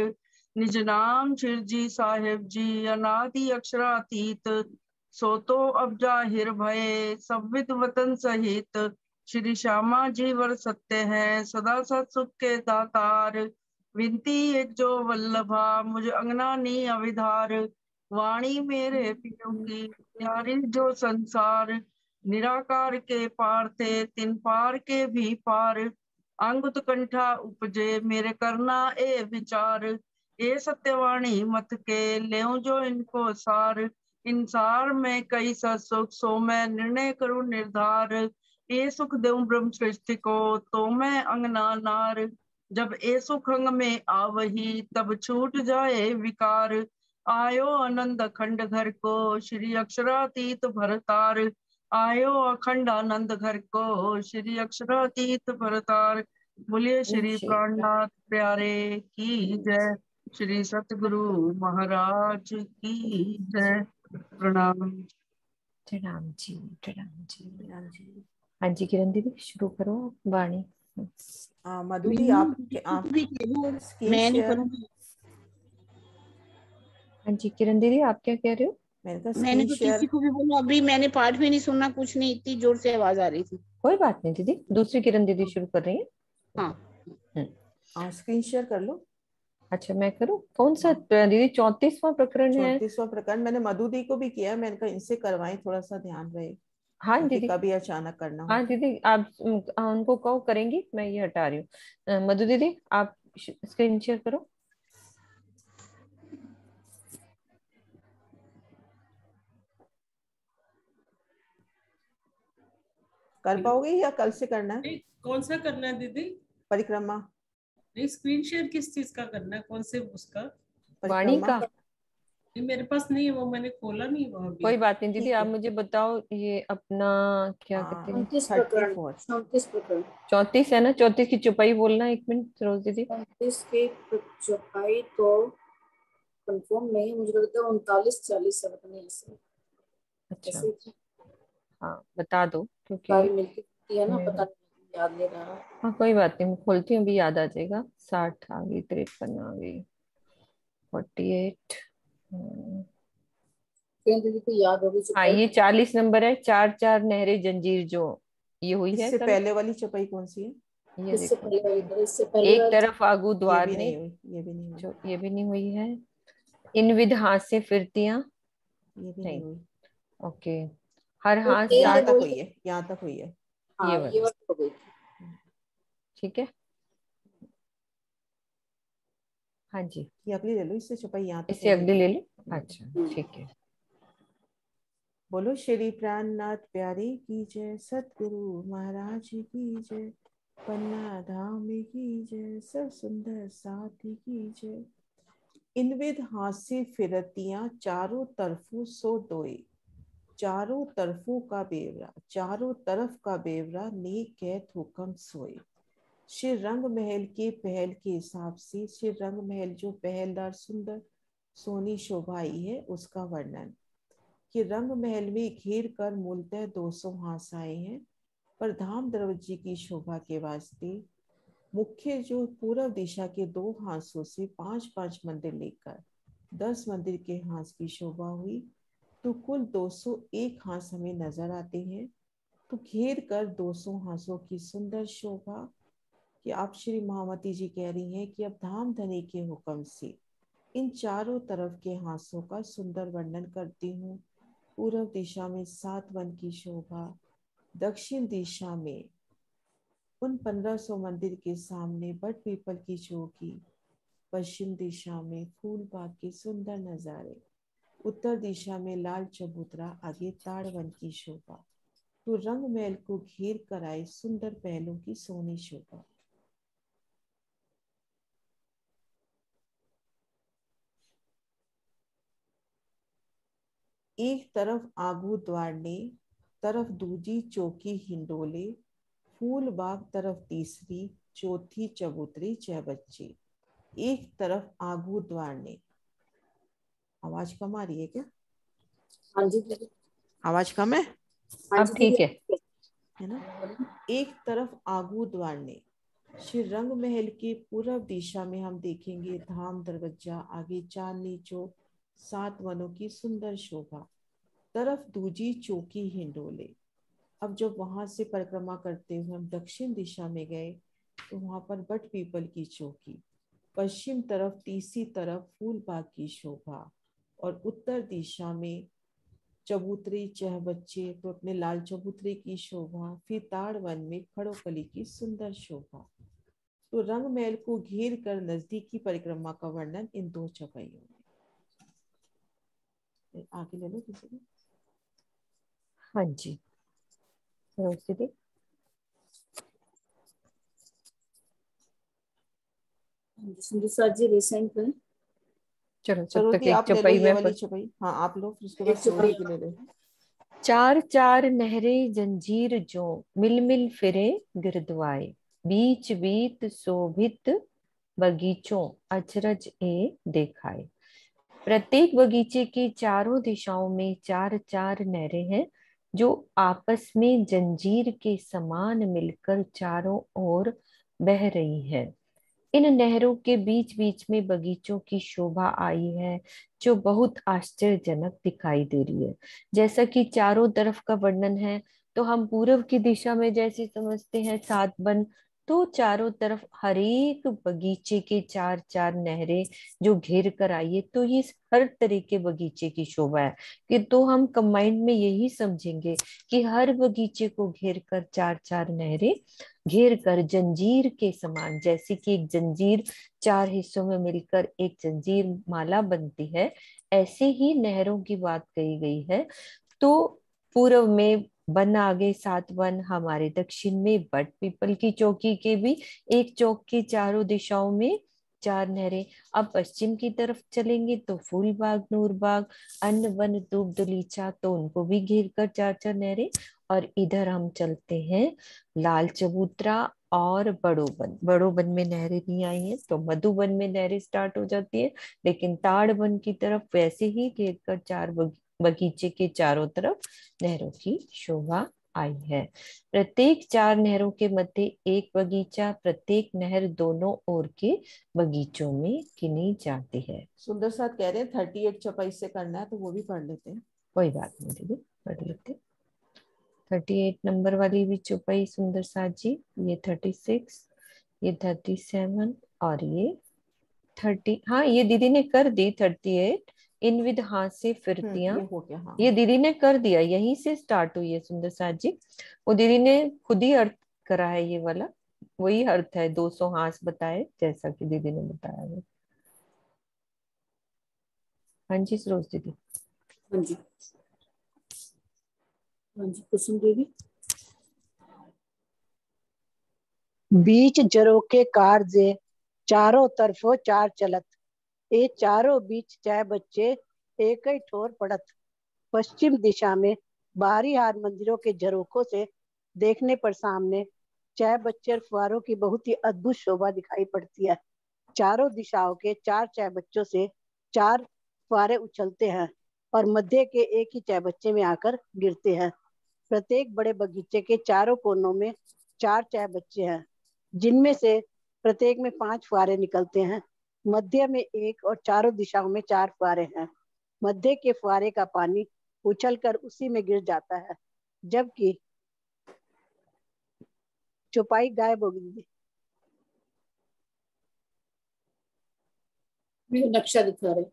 निज नाम शिरजी साहेब जी, अनादि अक्षरातीत, सो तो अब जाहिर भय सब विद वतन सहित। श्री श्यामा जी वर सत्य है, सदा सत सुख के दातार, विनती एक जो वल्लभा मुझ अंगना नी अविधार। वाणी मेरे पियो की प्यारी जो संसार, निराकार के पार थे तिन पार के भी पार। अंगुत कंठा उपजे मेरे करना ए विचार, ए सत्यवाणी मत के लेऊं जो इनको सार। इंसार में कई सा सुख, सो मैं निर्णय करूं निर्धार। ए सुख दूं ब्रह्म सृष्टि को, तो मैं अंगना नार। जब ए सुख अंग में आवही, तब छूट जाए विकार। आयो आनंद अखंड घर को, श्री अक्षरातीत भरतार। आयो अखंड आनंद घर को, श्री अक्षरातीत भरतार। बोलिए श्री प्राणनाथ प्यारे की जय, श्री सतगुरु महाराज की जय। प्रणाम। प्रणाम जी, प्रणाम जी। प्रणाम जी। हाँ जी किरण दीदी शुरू करो वाणी। मधु दी आप स्क्रीन मैं नहीं शेयर। करूंगी। हाँ जी किरण दीदी आप क्या कह रहे हो? मैंने कहा मैंने स्क्रीन तो शेयर। किसी को भी बोला, अभी मैंने पाठ भी नहीं सुना, कुछ नहीं, इतनी जोर से आवाज आ रही थी। कोई बात नहीं दीदी, दूसरी किरण दीदी शुरू कर रही है। हाँ स्क्रीन शेयर कर लो। अच्छा मैं करूँ, कौन सा दीदी 34वां प्रकरण है? 34वां प्रकरण मैंने मधु दी को भी किया, मैंने कहा इनसे करवाएं, थोड़ा सा ध्यान रहे हाँ ताकि दीदी। कभी अचानक करना हो। हाँ दीदी आप उनको कहो करेंगी, मैं ये हटा रही हूँ। मधु दीदी आप स्क्रीन शेयर करो। कर पाओगे या कल से करना है? कौन सा करना है दीदी? परिक्रमा। नहीं, स्क्रीन शेयर किस चीज का करना है, कौन से उसका? वाणी परिक्रमा। का। ये मेरे पास नहीं है, वो मैंने खोला नहीं वो अभी। कोई बात नहीं दीदी, ठीक आप है। मुझे बताओ ये अपना क्या कहते हैं? 34। 34 प्रकरण। 34 है ना? 34 की चुपाई बोलना 1 मिनट रोज दीदी। 34 की चौपाई तो कंफर्म नहीं, मुझे लगता है 39-40 है, पता नहीं ऐसे अच्छा ऐसे ही हाँ बता दो क्योंकि सारी मिलती है ना, मेरा पता नहीं, याद नहीं रहा। हाँ कोई बात नहीं, मैं खोलती हूँ, अभी याद आ जाएगा। 60 आ गई, 53 आ गई, 48। कहीं दीदी को याद होगी हाँ चौपाई। ये 40 नंबर है, 4-4 नहरे जंजीर जो ये हुई है इससे कल। पहले वाली चौपाई कौन सी है? ये इससे देखो, पहले वाली, इससे पहले एक वाली तरफ आगू ये द्वार भी ने, नहीं हुई, ये भी नहीं हुई, जो ये भी नहीं हुई है। इन विध हाथ से फिरतियां, ये भी नहीं नहीं। हुई। ओके, हर तो हाथ तेल यहाँ साथ, तक वही हुई है, यहाँ तक हुई है। हाँ, ये ये वाली वाली हो गई। ठीक है। हाँ जी ये अगली ले लो, इससे चौपाई यहाँ तक इससे हो अगली गई। ले लो। अच्छा ठीक है। बोलो श्री प्राणनाथ प्यारे की जय, सतगुरु महाराज की जय, पन्ना धाम की जय, सब सुंदर साथी की जय। इनविद हास्य फिरतियां चारों तरफों सो दोए, चारों तरफों का बेवरा, चारों तरफ का बेवरा, नेक कहत हुक्म सोए। श्री रंग महल के पहल के हिसाब से, श्री रंग महल जो पहलदार सुंदर सोनी शोभाई है उसका वर्णन, कि रंग महल में घेर कर मूलतः 200 हांस आए हैं, पर धाम दरवाजे की शोभा के वास्ते मुख्य जो पूर्व दिशा के 2 हांसों से 5-5 मंदिर लेकर 10 मंदिर के हांस की शोभा हुई, तो कुल 201 हांस हमें नजर आते हैं। तो घेर कर 200 हांसों की सुंदर शोभा कि आप श्री महामती जी कह रही हैं कि अब धाम धनी के हुक्म से इन चारों तरफ के हांसों का सुंदर वर्णन करती हूँ। पूर्व दिशा में 7 वन की शोभा, दक्षिण दिशा में उन 1500 मंदिर के सामने बट पीपल की चौकी, पश्चिम दिशा में फूल बाग के सुंदर नजारे, उत्तर दिशा में लाल चबूतरा, आगे ताड़ वन की शोभा। तो रंग महल को घेर कर आए सुंदर पहलों की सोनी शोभा। एक तरफ आगू द्वार ने, तरफ दूजी चौकी हिंडोले, फूल बाग तरफ तीसरी, चौथी चबूतरी 6 बच्चे। एक तरफ आगू द्वार ने, आवाज कम आ रही है क्या? हाँ जी दीदी। आवाज कम है? हाँ अब जी ठीक दीदी। है ना? एक तरफ आगू द्वार ने, श्री रंग महल के पूर्व दिशा में हम देखेंगे धाम दरवाजा, आगे चांदनी चौक, 7 वनों की सुंदर शोभा, तरफ दूजी चौकी हिंडोले। अब जब वहां से परिक्रमा करते हुए हम दक्षिण दिशा में गए तो वहां पर बट पीपल की चौकी, पश्चिम तरफ तीसरी तरफ फूल बाग की शोभा, और उत्तर दिशा में चबूतरी 6 बच्चे तो अपने लाल चबूतरे की शोभा, फिर ताड़ वन में खड़ोकली की सुंदर शोभा। तो रंग महल को घेर कर नजदीकी परिक्रमा का वर्णन इन 2 चौपाइयों में। आगे ले लो किसी ने। हाँ जी दीदी। सुंदर जी रिसेंट में। चलो तब चलो तक दी एक आप ले लो चौपाई ये में वाली चौपाई। हाँ आप लो, फिर उसके बाद एक चौपाई सूरज की ले लो। 4 नहरें जंजीर जो मिल मिल फिरे गिरदवाए, बीच बीत शोभित बगीचों अचरज ए देखाए। प्रत्येक बगीचे की चारों दिशाओं में 4-4 नहरें हैं जो आपस में जंजीर के समान मिलकर चारों ओर बह रही हैं। इन नहरों के बीच बीच में बगीचों की शोभा आई है जो बहुत आश्चर्यजनक दिखाई दे रही है। जैसा कि चारों तरफ का वर्णन है, तो हम पूर्व की दिशा में जैसे समझते हैं 7 वन, तो चारों तरफ हर एक बगीचे के 4-4 नहरें जो घेर कर आई है, तो ये हर तरह के बगीचे की शोभा है। कि तो हम कंबाइंड में यही समझेंगे कि हर बगीचे को घेर कर 4-4 नहरें घेर कर जंजीर के समान, जैसे कि एक जंजीर 4 हिस्सों में मिलकर एक जंजीर माला बनती है, ऐसे ही नहरों की बात कही गई है। तो पूर्व में वन आगे 7 वन, हमारे दक्षिण में बट पीपल की चौकी के भी एक चौक की चारों दिशाओं में 4 नहरें। अब पश्चिम की तरफ चलेंगे तो फूल बाग, नूर बाग, अन्न वन, दूब दलीचा, तो उनको भी घेर कर 4-4 नहरें। और इधर हम चलते हैं लाल चबूतरा और बड़ोबन में नहरें नहीं आई हैं, तो मधुबन में नहरें स्टार्ट हो जाती है। लेकिन ताड़बन की तरफ वैसे ही घेर कर 4 बगीचे के चारों तरफ नहरों की शोभा आई है। प्रत्येक 4 नहरों के मध्य एक बगीचा, प्रत्येक नहर दोनों ओर के बगीचों में गिनी जाती है। सुंदर साथ कह रहे हैं 38 चौपाई से करना है, तो वो भी पढ़ लेते हैं। कोई बात नहीं दीदी, पढ़ लेते। 38 नंबर वाली भी चौपाई सुंदर साथ जी, ये 36, ये 37 और ये 30। हाँ ये दीदी ने कर दी 38। इन विध हाथ से फिरतियां, ये हो गया। हाँ ये दीदी ने कर दिया, यहीं से स्टार्ट हुई है सुंदर साथ जी। वो दीदी ने खुद ही अर्थ करा है, ये वाला वही अर्थ है, 200 हाथ बताए जैसा कि दीदी ने बताया है। हाँ जी सरोज दीदी। हाँ जी। हाँ जी कुसुम देवी। बीच जरोके कारजे चारों तरफों 4 चलत, ये चारों बीच 6 बच्चे एक ही ठोर पड़त। पश्चिम दिशा में बाहरी हार मंदिरों के झरोकों से देखने पर सामने 6 बच्चे और फुहारों की बहुत ही अद्भुत शोभा दिखाई पड़ती है। चारों दिशाओं के 4 बच्चों से 4 फुहारे उछलते हैं और मध्य के एक ही 6 बच्चे में आकर गिरते हैं। प्रत्येक बड़े बगीचे के चारों कोनों में 4 बच्चे हैं, जिनमें से प्रत्येक में 5 फुहारे निकलते हैं। मध्य में 1 और चारों दिशाओं में 4 फुहारे हैं। मध्य के फुहारे का पानी उछलकर उसी में गिर जाता है, जबकि चौपाई गायब हो गई। नक्शा दिखा रहे,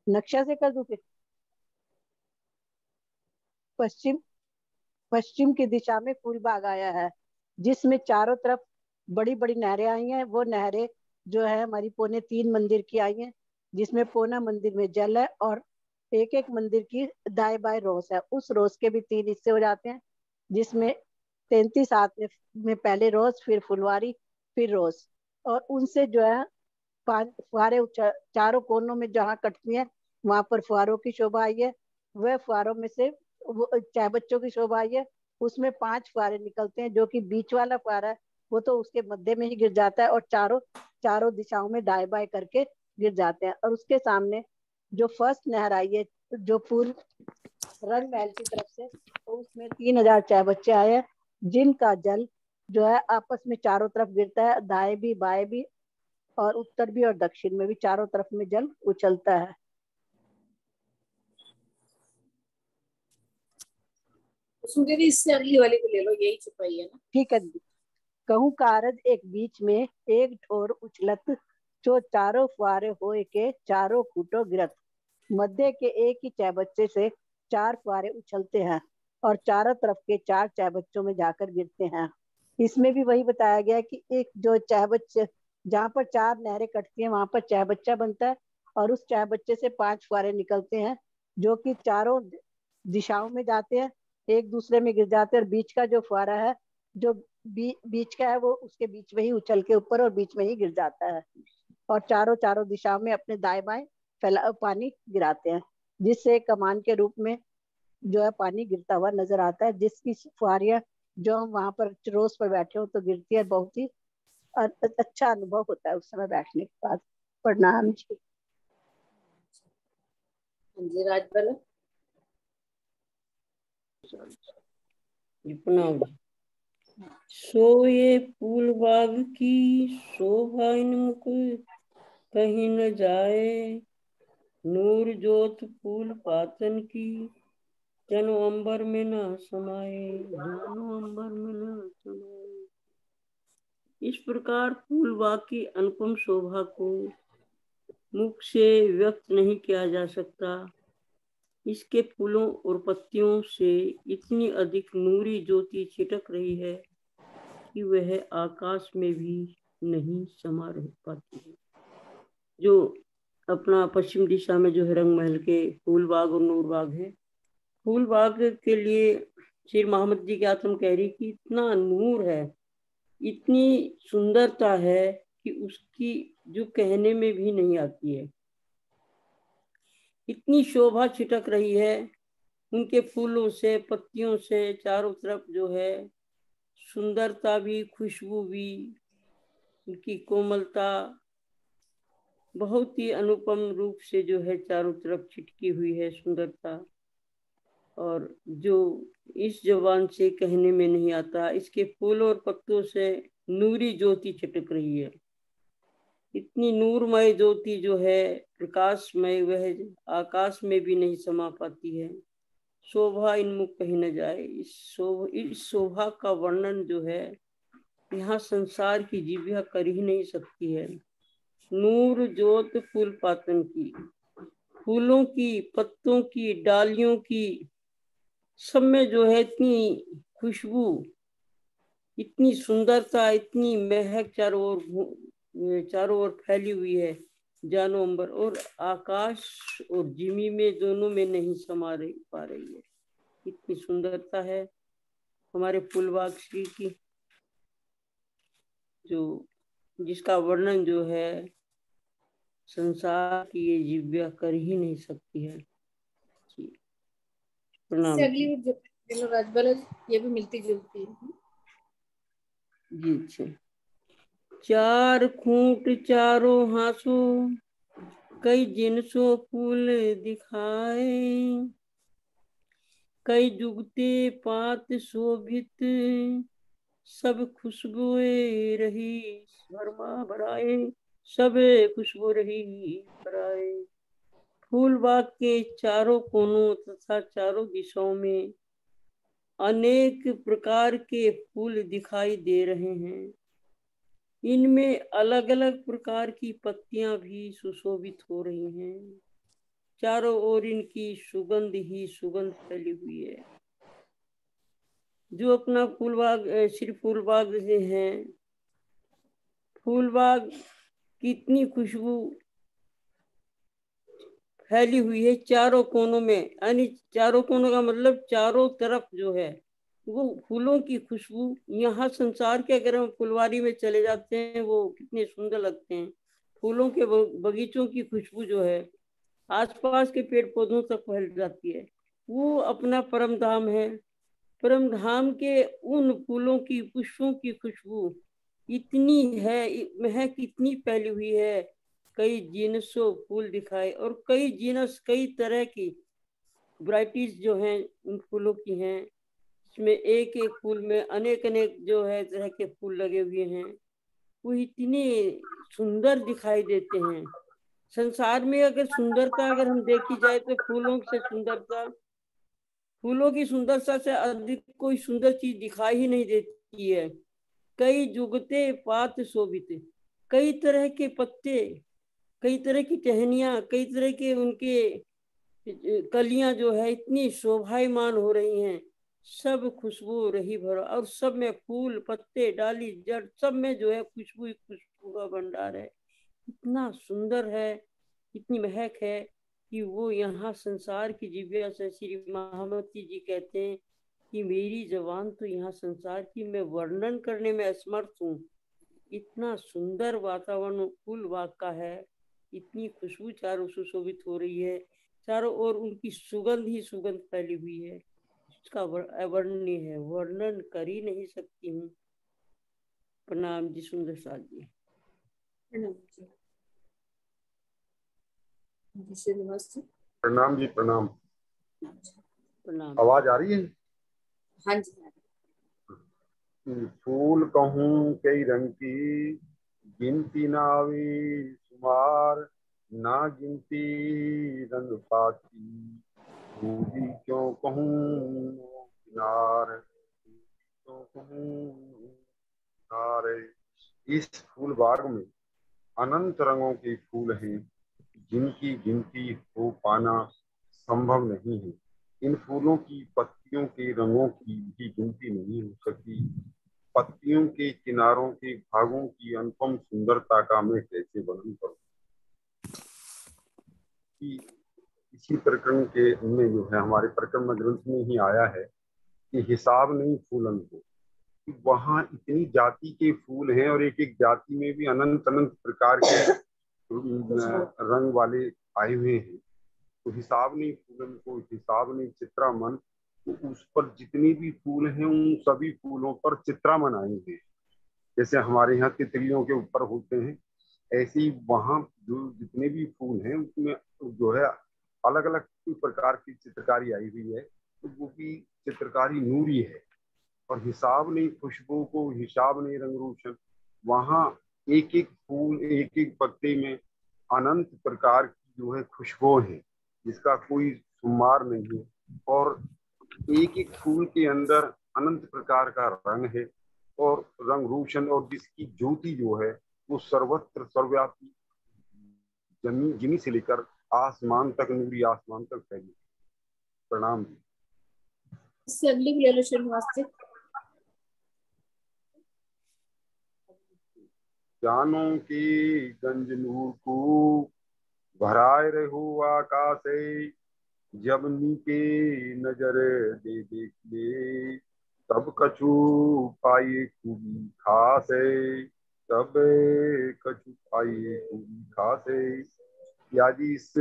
नक्शा से कर दूं फिर? पश्चिम की दिशा में फूलबाग आया है, जिसमें चारों तरफ बड़ी बड़ी नहरें आई हैं। वो नहरें जो है हमारी पौने 3 मंदिर की आई हैं, जिसमें पौना मंदिर में जल है और एक एक मंदिर की दाएं बाएं रोस है। उस रोस के भी 3 हिस्से हो जाते हैं, जिसमें 33 हाथ में पहले रोस, फिर फुलवारी, फिर रोस। और उनसे जो है 5 फुहारे चारों कोनों में जहाँ कटती हैं वहां पर फुहारों की शोभा आई है। वह फुहारों में से चाय बच्चों की शोभा आई है। उसमें 5 फुहारे निकलते हैं, जो कि बीच वाला फुहारा है वो तो उसके मध्य में ही गिर जाता है और चारों दिशाओं में दाएं बाएं करके गिर जाते हैं। और उसके सामने जो फर्स्ट नहर आई है, जो पूर्व रंग महल की तरफ से, तो उसमें 3000 चाय बच्चे आए हैं, जिनका जल जो है आपस में चारों तरफ गिरता है, दाएं भी बाएं भी और उत्तर भी और दक्षिण में भी, चारों तरफ में जल उछलता है। दीदी इससे अगली वाली को ले लो, यही छुपाई है ना। ठीक है दीदी। कहूँ कारज एक बीच में एक ठोर उछलत, जो चारों फुहारे होए के चारों फूटो गिरत। मध्य के एक ही चाय बच्चे से 4 फुहारे उछलते हैं और चारों तरफ के 4 चाय बच्चों में जाकर गिरते हैं। इसमें भी वही बताया गया कि एक जो चाय बच्चे, जहाँ पर 4 नहरें कटती हैं वहां पर चाय बच्चा बनता है और उस चाय बच्चे से 5 फुहारे निकलते हैं, जो कि चारों दिशाओं में जाते हैं, एक दूसरे में गिर जाते हैं। और बीच का जो फुहारा है, जो बीच का है, वो उसके बीच में ही उछल के ऊपर और बीच में ही गिर जाता है और चारों दिशाओं में अपने दाएं बाएं फैला पानी गिराते हैं, जिससे कमान के रूप में जो है पानी गिरता हुआ नजर आता है, जिसकी फुहारियां जो हम वहां पर रोज पर बैठे हो तो गिरती है। बहुत ही अच्छा अनुभव होता है उस समय बैठने के बाद। प्रणाम जी। जी राजबल। प्रणाम। सो ये फूल बाग की शोभा इनमुख कहीं न जाए, नूर जोत फूल पातन की जनो अंबर में न समाए, जानो अंबर में न समाए। इस प्रकार फूल बाग की अनुपम शोभा को मुख से व्यक्त नहीं किया जा सकता। इसके फूलों और पत्तियों से इतनी अधिक नूरी ज्योति छिटक रही है कि वह आकाश में भी नहीं समा रह पाती है। जो अपना पश्चिम दिशा में जो है रंग महल के फूल बाग और नूर बाग है, फूल बाग के लिए श्री मोहम्मद जी की आत्म कह रही कि इतना नूर है, इतनी सुंदरता है कि उसकी जो कहने में भी नहीं आती है। इतनी शोभा छिटक रही है उनके फूलों से, पत्तियों से, चारों तरफ जो है सुंदरता भी, खुशबू भी, उनकी कोमलता बहुत ही अनुपम रूप से जो है चारों तरफ छिटकी हुई है सुंदरता, और जो इस जबान से कहने में नहीं आता। इसके फूलों और पत्तों से नूरी ज्योति छिटक रही है। इतनी नूरमय ज्योति जो है प्रकाशमय, वह आकाश में भी नहीं समा पाती है। शोभा इनमुख कहीं न जाए। इस शोभा का वर्णन जो है यहाँ संसार की जीभिया कर ही नहीं सकती है। नूर ज्योत फूल पातन की, फूलों की, पत्तों की, डालियों की, सब में जो है इतनी खुशबू, इतनी सुंदरता, इतनी महक चारों ओर फैली हुई है, जानो अंबर और आकाश और जिमी में दोनों में नहीं समा पा रही है। इतनी सुंदरता है हमारे फूलबाग श्री की, जो जिसका वर्णन जो है संसार की ये जिव्या कर ही नहीं सकती है। प्रणाम। अगली जो राजबल, ये भी मिलती जुलती है जी। अच्छा। चार खूंट चारों हाथों कई जिनसो फूल दिखाए, कई जुगते पात शोभित सब खुशबुएं रही भरमा भराए, सब खुशबू रही भराए। फूल बाग के चारों कोनों तथा चारों दिशाओं में अनेक प्रकार के फूल दिखाई दे रहे हैं। इनमें अलग अलग प्रकार की पत्तियां भी सुशोभित हो रही हैं। चारों ओर इनकी सुगंध ही सुगंध फैली हुई है। जो अपना फूलबाग श्री फूलबाग से है, फूलबाग कितनी खुशबू फैली हुई है चारों कोनों में, यानी चारों कोनों का मतलब चारों तरफ जो है वो फूलों की खुशबू। यहाँ संसार के अगर हम फुलवारी में चले जाते हैं वो कितने सुंदर लगते हैं। फूलों के बगीचों की खुशबू जो है आसपास के पेड़ पौधों तक फैल जाती है। वो अपना परम धाम है। परम धाम के उन फूलों की पुष्पों की खुशबू इतनी है, महक इतनी फैली हुई है। कई जीनसों फूल दिखाए और कई जीनस, कई तरह की वैरायटीज जो हैं उन फूलों की हैं। इसमें एक एक फूल में अनेक अनेक जो है तरह के फूल लगे हुए हैं। वो इतने सुंदर दिखाई देते हैं। संसार में अगर सुंदरता अगर हम देखी जाए तो फूलों से सुंदरता, फूलों की सुंदरता से अधिक कोई सुंदर चीज दिखाई ही नहीं देती है। कई जुगते पात शोभित, कई तरह के पत्ते, कई तरह की टहनियां, कई तरह के उनके कलियां जो है इतनी शोभायमान हो रही हैं। सब खुशबू रही भरा और सब में फूल, पत्ते, डाली, जड़, सब में जो है खुशबू ही खुशबू का भंडार है। इतना सुंदर है, इतनी महक है कि वो यहाँ संसार की जिव्या से श्री महामती जी कहते हैं कि मेरी जबान तो यहाँ संसार की मैं वर्णन करने में असमर्थ हूँ। इतना सुंदर वातावरण फूल बाग का है, इतनी खुशबू चारों सुशोभित हो रही है। चारों ओर उनकी सुगंध ही सुगंध फैली हुई है। इसका अवर्णनीय है, वर्णन कर ही नहीं सकती हूँ। प्रणाम जी सुंदर साथ जी। प्रणाम जी प्रणाम। प्रणाम। आवाज आ रही है? हाँ जी। फूल कहूँ कई रंग की, गिनती नावी शुमार, ना गिनती रंग पाती, दूधी क्यों कहूँ किनार, क्यों कहूँ किनारे। इस फूल बाग में अनंत रंगों के फूल हैं, जिनकी गिनती हो पाना संभव नहीं है। इन फूलों की पत्तियों के रंगों की भी गिनती नहीं हो सकती। पत्तियों के किनारों के भागों की अनुपम सुंदरता का मैं कैसे वर्णन करूं। इसी प्रकरण के में जो है हमारे प्रकरण ग्रंथ में ही आया है कि हिसाब नहीं फूलन को। वहाँ इतनी जाति के फूल हैं और एक एक जाति में भी अनंत अनंत प्रकार के रंग वाले आए हुए हैं। तो हिसाब नहीं फूलन को, हिसाब नहीं चित्रामन। तो उस पर जितने भी फूल हैं उन सभी फूलों पर चित्रामन आए हुए हैं। जैसे हमारे यहाँ तितलियों के ऊपर होते हैं, ऐसे ही वहाँ जो जितने भी फूल हैं उसमें जो है अलग अलग प्रकार की चित्रकारी आई हुई है। तो वो भी चित्रकारी नूरी है। और हिसाब नहीं खुशबू को, हिसाब नहीं रंग रोशन। वहाँ एक एक फूल, एक एक पत्ते में अनंत प्रकार की जो है खुशबू है, जिसका कोई शुमार नहीं है। और एक एक फूल के अंदर अनंत प्रकार का रंग है और रंग रोशन, और जिसकी ज्योति जो है वो सर्वत्र सर्वव्यापी, जमीन से लेकर आसमान तक, नूरी आसमान तक फैली। प्रणाम। इससे अगली भी ले लो श्रीनिवास। जानों की गंज नूर को भराए रहो आकाशे, जब नीके नजर दे देख ले, तब कछु पाए खूबी खासे, तब कछु पाए खूबी खासे। यादी इस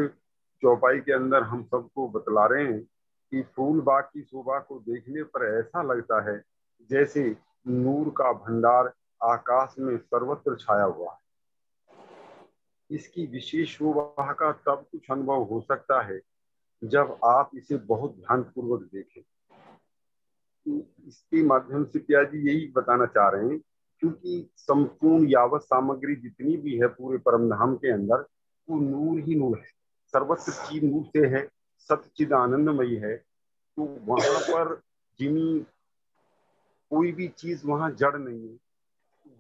चौपाई के अंदर हम सबको बतला रहे हैं कि फूल बाग की शोभा को देखने पर ऐसा लगता है जैसे नूर का भंडार आकाश में सर्वत्र छाया हुआ है। इसकी विशेष शोभा का तब कुछ अनुभव हो सकता है जब आप इसे बहुत ध्यानपूर्वक देखें। तो इसके के माध्यम से पिया जी यही बताना चाह रहे हैं, क्योंकि संपूर्ण यावत सामग्री जितनी भी है पूरे परम धाम के अंदर, वो नूर ही नूर है, सर्वत्र चीज नूर से है, सतचिद आनंदमयी है। तो वहां पर जिनी कोई भी चीज वहां जड़ नहीं है,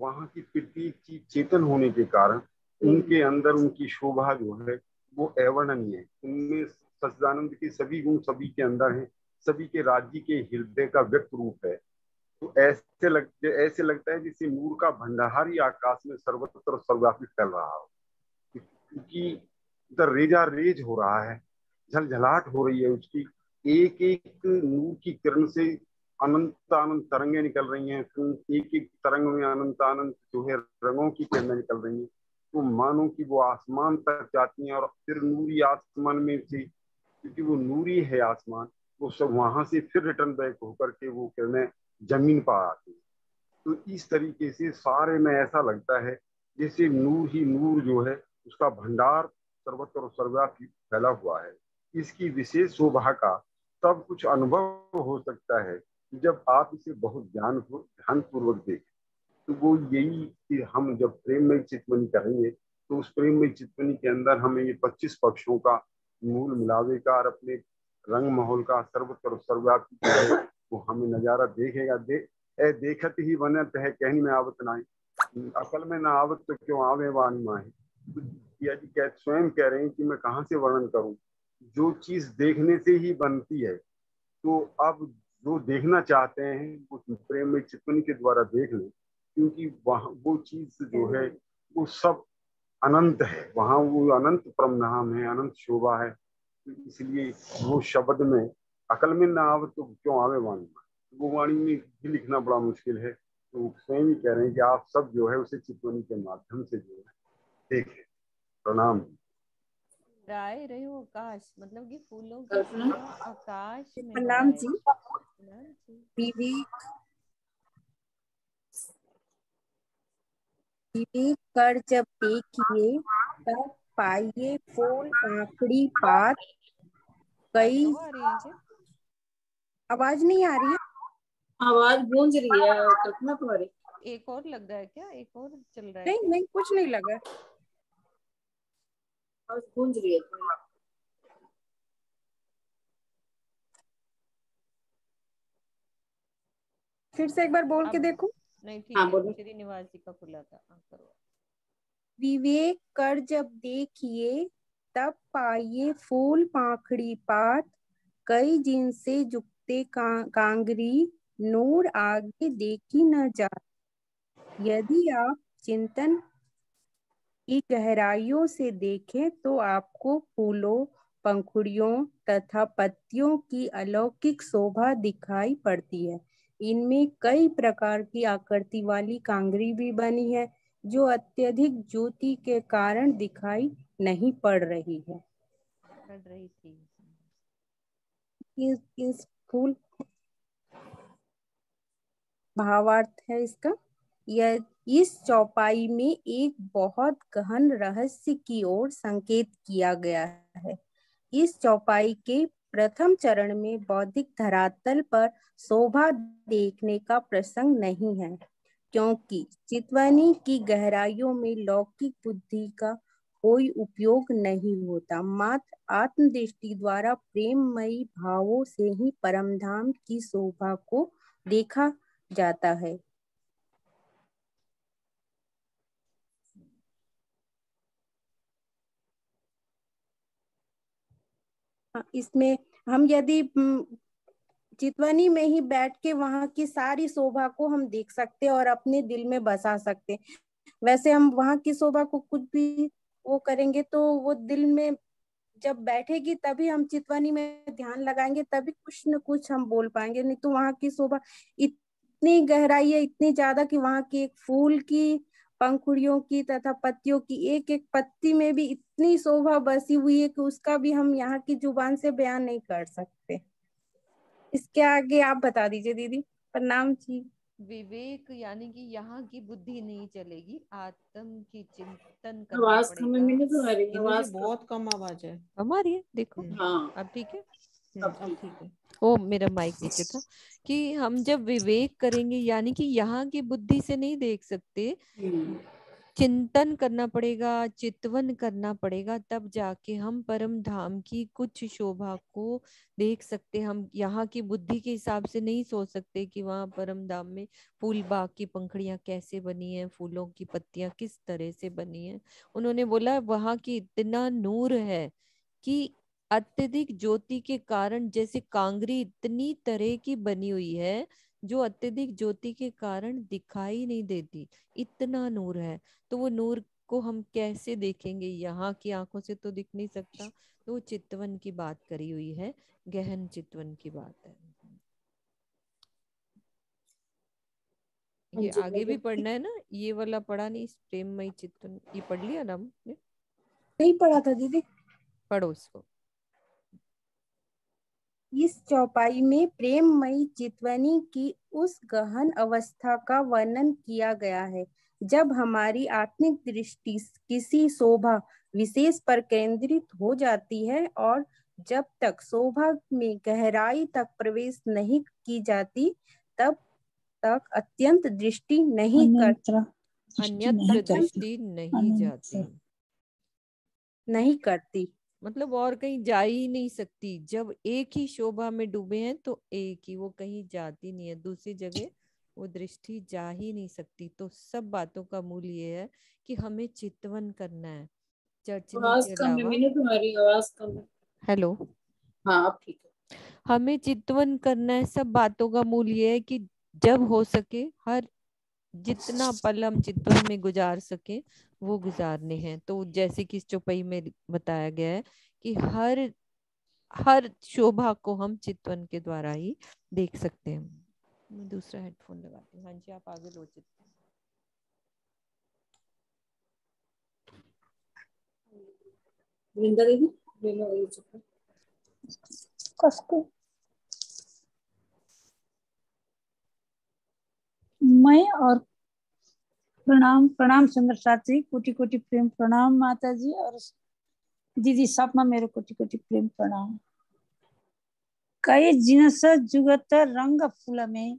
वहां की प्रत्येक चीज चेतन होने के कारण उनके अंदर उनकी शोभा जो है वो अवर्णनीय है। उनमें सच्चिदानंद के सभी गुण सभी के अंदर हैं, सभी के राज्य के हृदय का व्यक्त रूप है। तो ऐसे लगता है जैसे नूर का भंडार ही आकाश में सर्वत्र सर्वव्यापी फैल रहा हो, क्योंकि उधर रेजा रेज हो रहा है, झलझलाहट हो रही है उसकी। एक एक नूर की किरण से अनंत अनंत तरंगे निकल रही हैं, फिर एक एक तरंग में अनंत अनंत जो है रंगों की किरणें निकल रही हैं। तो मानो कि वो आसमान तक जाती हैं और फिर नूरी आसमान में से, क्योंकि वो नूरी है आसमान, वो सब वहां से फिर रिटर्न बैक होकर के वो किरणें जमीन पर आती हैं। तो इस तरीके से सारे में ऐसा लगता है जैसे नूर ही नूर जो है उसका भंडार सर्वत्र और सर्वव्यापी फैला हुआ है। इसकी विशेष शोभा का तब कुछ अनुभव हो सकता है जब आप इसे बहुत ध्यान पूर्वक देखें। तो वो यही कि हम जब प्रेममय चितवनी करेंगे तो उस प्रेममय चितवनी के अंदर हमें ये 25 पक्षों का मूल मिलावे का और अपने रंग माहौल का सर्वत्र सर्वव्यापी जो है वो हमें नजारा देखेगा। देखत ही बनत है कहनी में आवत नाई, अकल में ना आवत तो क्यों आवे वाणी माही। पिया जी स्वयं कह रहे हैं कि मैं कहाँ से वर्णन करूं, जो चीज देखने से ही बनती है। तो अब जो देखना चाहते हैं वो प्रेम में चितवनी के द्वारा देख लें, क्योंकि वहाँ वो चीज जो है वो सब अनंत है, वहाँ वो अनंत परम धाम है, अनंत शोभा है। तो इसलिए वो शब्द में अकल में ना आवे तो क्यों आवे वाणी में, वो वाणी में भी लिखना बड़ा मुश्किल है। तो स्वयं कह रहे हैं कि आप सब जो है उसे चितवनी के माध्यम से जो है देखें। प्रणाम। राय रहे हो आकाश, मतलब कि फूलों की कल्पना। शोभा आकाश में प्रणाम बनाए। जी। प्रणाम जी। विवेक कर जब देखिए तब पाइए फूल पाखड़ी पात कई। आ रही है जी? आवाज नहीं आ रही है? आवाज गूंज रही है कल्पना तुम्हारी। एक और लग रहा है क्या? एक और चल रहा है नहीं क्या? नहीं, कुछ नहीं लगा। आवाज गूंज रही है तुम्हारी। फिर से एक बार बोल के देखो। नहीं ठीक हाँ है, बोलो। श्रीनिवास जी का खुला था। करो। विवेक कर जब देखिए तब पाइए फूल पाखड़ी पात कई जिन से जुगते कांगरी नूर आगे देखी न जा। यदि आप चिंतन की गहराइयों से देखें तो आपको फूलों पंखुड़ियों तथा पत्तियों की अलौकिक शोभा दिखाई पड़ती है। इनमें कई प्रकार की आकृति वाली कांगरी भी बनी है जो अत्यधिक ज्योति के कारण दिखाई नहीं पड़ रही है। पढ़ रही थी। इस फूल भावार्थ है इसका। यह इस चौपाई में एक बहुत गहन रहस्य की ओर संकेत किया गया है। इस चौपाई के प्रथम चरण में बौद्धिक धरातल पर शोभा देखने का प्रसंग नहीं है, क्योंकि चितवनी की गहराइयों में लौकिक बुद्धि का कोई उपयोग नहीं होता। मात्र आत्मदृष्टि द्वारा प्रेममयी भावों से ही परमधाम की शोभा को देखा जाता है। इसमें हम यदि चितवनी में ही बैठ के वहां की सारी शोभा को हम देख सकते और अपने दिल में बसा सकते। वैसे हम वहां की शोभा को कुछ भी वो करेंगे तो वो दिल में जब बैठेगी तभी हम चितवनी में ध्यान लगाएंगे, तभी कुछ न कुछ हम बोल पाएंगे। नहीं तो वहां की शोभा इतनी गहराई है, इतनी ज्यादा कि वहां की एक फूल की पंखुड़ियों की तथा पत्तियों की एक एक पत्ती में भी इतनी शोभा बसी हुई है कि उसका भी हम यहाँ की जुबान से बयान नहीं कर सकते। इसके आगे आप बता दीजिए दीदी। प्रणाम जी। विवेक यानी कि यहाँ की बुद्धि नहीं चलेगी, आत्म की चिंतन करना आवाज पड़ेगा। कम है तुम्हारी। इनमें आवाज से बहुत कम आवाज है। हमारी है देखो। हाँ अब ठीक है। अब अब ठीक है। ओ मेरा माइक नीचे था। कि हम जब विवेक करेंगे, यानी कि यहाँ की बुद्धि से नहीं देख सकते, चिंतन करना पड़ेगा, चितवन करना पड़ेगा, तब जाके हम परम धाम की कुछ शोभा को देख सकते। हम यहाँ की बुद्धि के हिसाब से नहीं सोच सकते कि वहाँ परम धाम में फूल बाग की पंखुड़ियां कैसे बनी है, फूलों की पत्तियां किस तरह से बनी है। उन्होंने बोला वहाँ की इतना नूर है कि अत्यधिक ज्योति के कारण, जैसे कांगरी इतनी तरह की बनी हुई है जो अत्यधिक ज्योति के कारण दिखाई नहीं देती, इतना नूर है। तो वो नूर को हम कैसे देखेंगे, यहाँ की आंखों से तो दिख नहीं सकता। तो वो चितवन की बात करी हुई है, गहन चितवन की बात है। ये आगे भी पढ़ना है ना, ये वाला पढ़ा नहीं, प्रेममयी चितवन, ये पढ़ लिया ना हमने? नहीं पढ़ा था दीदी। पढ़ो इसको। इस चौपाई में प्रेममयी चितवनी की उस गहन अवस्था का वर्णन किया गया है जब हमारी आत्मिक दृष्टि किसी शोभा विशेष पर केंद्रित हो जाती है, और जब तक शोभा में गहराई तक प्रवेश नहीं की जाती तब तक अत्यंत दृष्टि नहीं करती। मतलब और कहीं जा ही नहीं सकती। जब एक ही शोभा में डूबे हैं तो एक ही, वो कहीं जाती नहीं है, दूसरी जगह वो दृष्टि जा ही नहीं सकती। तो सब बातों का मूल ये है कि हमें चितवन करना है, चर्चनी के अलावा। तुम्हारी आवाज कम है। हेलो, हाँ अब ठीक है। हमें चितवन करना है। सब बातों का मूल ये है कि जब हो सके हर जितना पल हम चितवन में गुजार सके वो गुजारने हैं। तो जैसे कि इस चौपाई में बताया गया है कि हर शोभा को हम चितवन के द्वारा ही देख सकते हैं। मैं दूसरा हेडफोन लगाती हूँ। हाँ जी, आप आगे लो चितवन। वृंदा दीदी ले लो ये चुप कसको। मैं और प्रणाम प्रणाम सुंदर साथ जी, कोटि कोटि प्रेम प्रणाम माता जी, और दीदी सपना मेरो कोटि कोटि प्रेम प्रणाम। कई जिनस जुगत रंग फूल में,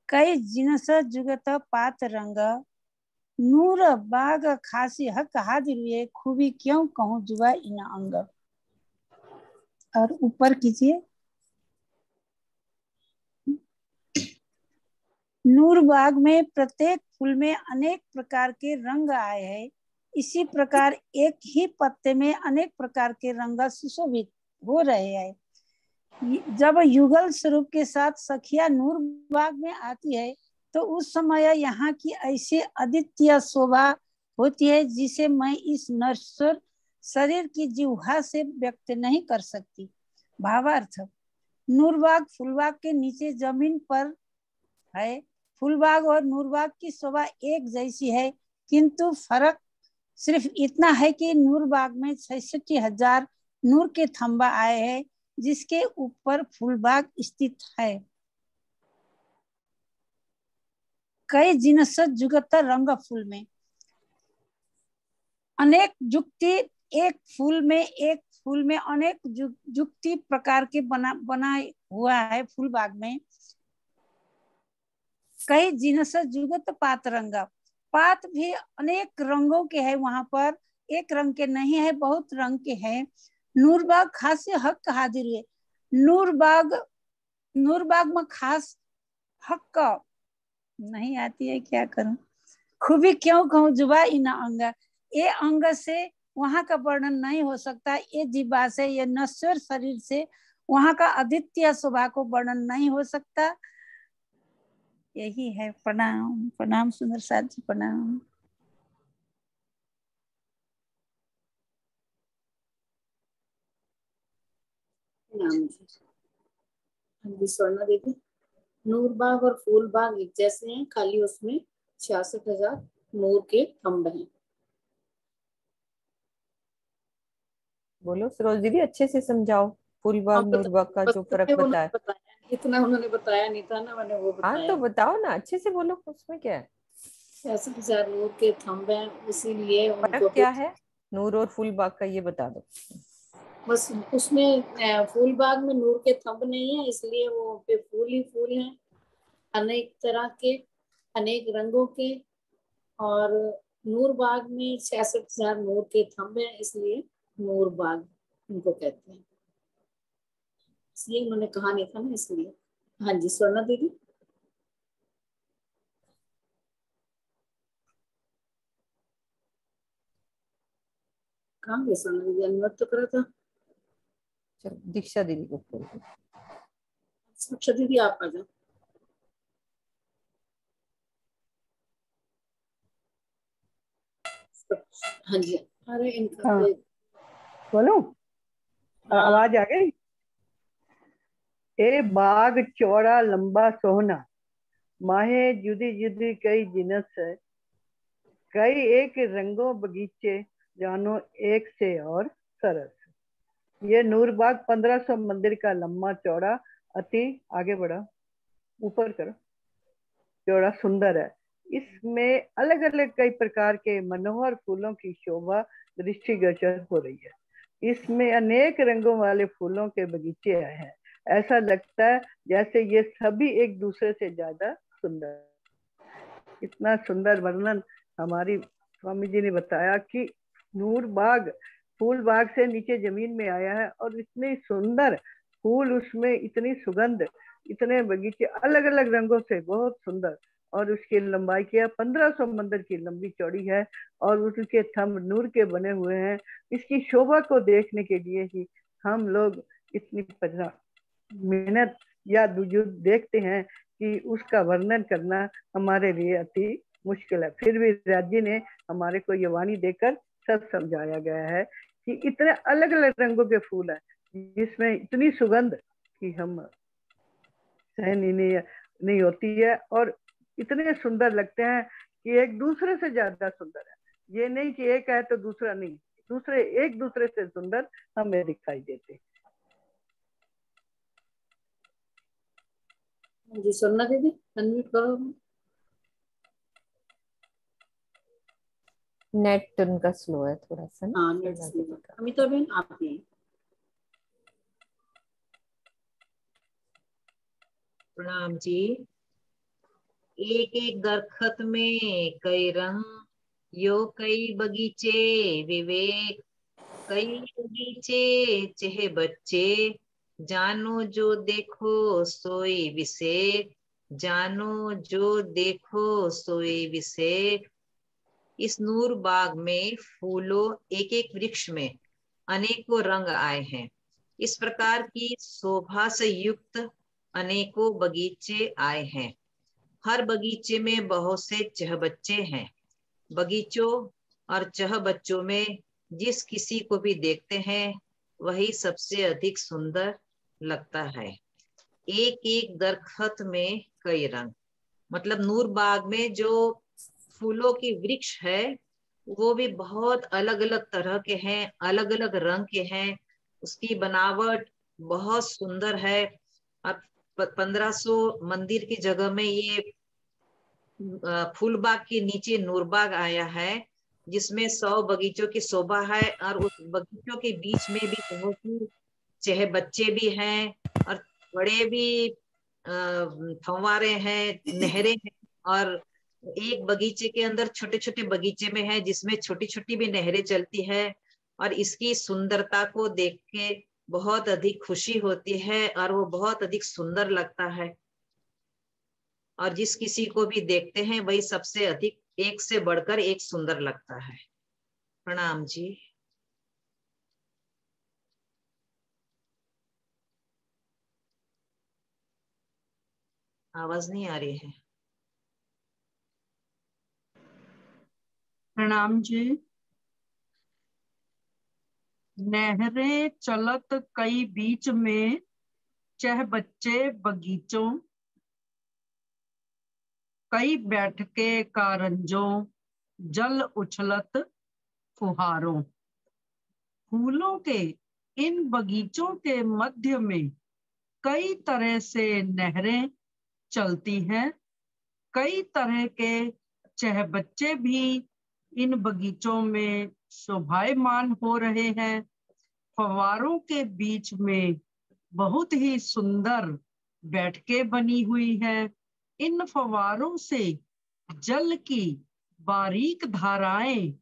कई जिनस जुगत पात रंग, नूर बाग खासी हक हाजिर हुए, खूबी क्यों कहूँ जुबा इन अंग। और ऊपर कीजिए, नूर बाग में प्रत्येक फूल में अनेक प्रकार के रंग आए हैं, इसी प्रकार एक ही पत्ते में अनेक प्रकार के रंग सुशोभित हो रहे हैं। जब युगल स्वरूप के साथ सखिया नूर बाग में आती है तो उस समय यहाँ की ऐसी अद्वितीय शोभा होती है जिसे मैं इस नश्वर शरीर की जिह्वा से व्यक्त नहीं कर सकती। भावार्थ, नूरबाग फूलबाग के नीचे जमीन पर है। फूलबाग और नूरबाग की शोभा एक जैसी है, किंतु फर्क सिर्फ इतना है कि नूरबाग में 66,000 नूर के थंबा आए हैं जिसके ऊपर फूलबाग स्थित है। कई जिनस जुगत रंग फूल में, अनेक जुक्ति एक फूल में अनेक जुक्ति प्रकार के बना हुआ है फूलबाग में। कई जिनस जुगत पात रंग, पात भी अनेक रंगों के है, वहां पर एक रंग के नहीं है, बहुत रंग के हैं। नूरबाग खास हक हाजिर है। नूरबाग में खास हक नहीं आती है, क्या करूं, खूबी क्यों कहूँ जुबा इन अंग। ये अंग से वहां का वर्णन नहीं हो सकता, ये जीवा से, ये नश्वर शरीर से वहां का अद्वितीय शोभा को वर्णन नहीं हो सकता। यही है। प्रणाम प्रणाम सुंदर साथ जी, प्रणाम। स्वर्णा दीदी, नूरबाग और फूलबाग एक जैसे हैं, खाली उसमें 66,000 नूर के थंब हैं। बोलो सरोज दीदी, अच्छे से समझाओ फूलबाग नूरबाग का जो फर्क बताया। इतना उन्होंने बताया नहीं था ना, मैंने वो बताया। हाँ तो बताओ ना, अच्छे से बोलो, उसमें क्या है। 66,000 नूर के थंब हैं, इसीलिए फर्क क्या है नूर और फूलबाग का, ये बता दो। बस उसमें फूल बाग में नूर के थंब नहीं है, इसलिए वो पे फूल ही फूल हैं, अनेक तरह के, अनेक रंगों के। और नूर बाग में 66,000 नूर के थंब हैं, इसलिए नूर बाग उनको कहते हैं। इसलिए उन्होंने कहा नहीं था ना, इसलिए। हाँ जी स्वर्णा दीदी। कहाँ गए स्वर्णा दीदी? अनुवाद तो करा था। चलो दीक्षा दीदी को बोल दो। अच्छा दीदी आप आ जाओ। हाँ जी। अरे इनका हाँ बोलो, आवाज आ गई। ए बाग चौड़ा लंबा सोहना, माहे जुदी जुदी कई जिनस है, कई एक रंगों बगीचे, जानो एक से और सरस। ये नूरबाग 1500 मंदिर का लंबा चौड़ा, अति आगे बढ़ा, ऊपर करो, चौड़ा सुंदर है। इसमें अलग अलग कई प्रकार के मनोहर फूलों की शोभा दृष्टिगोचर हो रही है। इसमें अनेक रंगों वाले फूलों के बगीचे हैं। ऐसा लगता है जैसे ये सभी एक दूसरे से ज्यादा सुंदर। इतना सुंदर वर्णन हमारी स्वामी जी ने बताया कि नूर बाग फूल बाग से नीचे जमीन में आया है और इतनी सुंदर फूल, उसमें इतनी सुगंध, इतने बगीचे अलग अलग रंगों से, बहुत सुंदर। और उसकी लंबाई क्या 1500 मंदिर की लंबी चौड़ी है और उसके थंब नूर के बने हुए हैं। इसकी शोभा को देखने के लिए ही हम लोग इतनी मेहनत या देखते हैं कि उसका वर्णन करना हमारे लिए अति मुश्किल है। फिर भी राज्य ने हमारे को ये वाणी देकर सब समझाया गया है कि इतने अलग अलग रंगों के फूल हैं जिसमें इतनी सुगंध कि हम सहन ही नहीं होती है और इतने सुंदर लगते हैं कि एक दूसरे से ज्यादा सुंदर है। ये नहीं कि एक है तो दूसरा नहीं, दूसरे एक दूसरे से सुंदर हमें दिखाई देते। जी स्वर्णा दीदी अनम्यूट करो। नेट उनका स्लो है थोड़ा सा ना। हाँ नेट स्लो। अमिता बहन आप भी। प्रणाम जी। एक एक दरखत में कई रंग, यो कई बगीचे विवेक, कई बगीचे चहे बच्चे, जानो जो देखो सोई विसेक, जानो जो देखो सोई विसेक। इस नूर बाग में फूलों एक एक वृक्ष में अनेकों रंग आए हैं। इस प्रकार की शोभा से युक्त अनेकों बगीचे आए हैं। हर बगीचे में बहुत से चहबच्चे हैं। बगीचों और चहबच्चों में जिस किसी को भी देखते हैं वही सबसे अधिक सुंदर लगता है। एक एक दरखत में कई रंग, मतलब नूर बाग में जो फूलों की वृक्ष है वो भी बहुत अलग अलग तरह के हैं, अलग अलग रंग के हैं। उसकी बनावट बहुत सुंदर है। अब 1500 मंदिर की जगह में ये फूलबाग के नीचे नूरबाग आया है जिसमें 100 बगीचों की शोभा है और उस बगीचों के बीच में भी बहुत ही चहे बच्चे भी हैं और बड़े भी फंवारे हैं, नहरें हैं। और एक बगीचे के अंदर छोटे छोटे बगीचे में है जिसमें छोटी छोटी भी नहरें चलती है। और इसकी सुंदरता को देख के बहुत अधिक खुशी होती है और वो बहुत अधिक सुंदर लगता है। और जिस किसी को भी देखते हैं वही सबसे अधिक एक से बढ़कर एक सुंदर लगता है। प्रणाम जी। आवाज नहीं आ रही है। प्रणाम जी। नहरें चलत कई बीच में, चह बच्चे बगीचों, कई बैठके कारंजों, जल उछलत फुहारों। फूलों के इन बगीचों के मध्य में कई तरह से नहरें चलती हैं। कई तरह के चहबच्चे भी इन बगीचों में शोभायमान हो रहे हैं। फव्वारों के बीच में बहुत ही सुंदर बैठकें बनी हुई हैं। इन फव्वारों से जल की बारीक धाराएं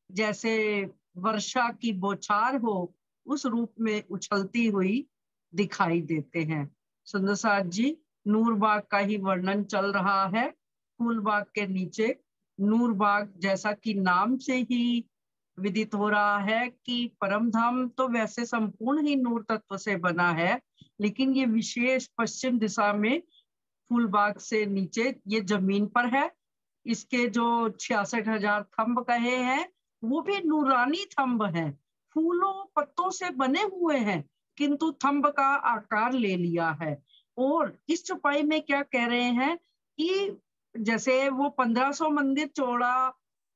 जैसे वर्षा की बौछार हो उस रूप में उछलती हुई दिखाई देते हैं। सुंदर साथ जी, नूरबाग का ही वर्णन चल रहा है। फूलबाग के नीचे नूरबाग, जैसा कि नाम से ही विदित हो रहा है कि परम धाम तो वैसे संपूर्ण ही नूर तत्व से बना है, लेकिन ये विशेष पश्चिम दिशा में फूलबाग से नीचे ये जमीन पर है। इसके जो 66,000 थंब कहे हैं वो भी नूरानी थंब हैं, फूलों पत्तों से बने हुए हैं, किंतु थंब का आकार ले लिया है। और इस चौपाई में क्या कह रहे हैं कि जैसे वो 1500 मंदिर चौड़ा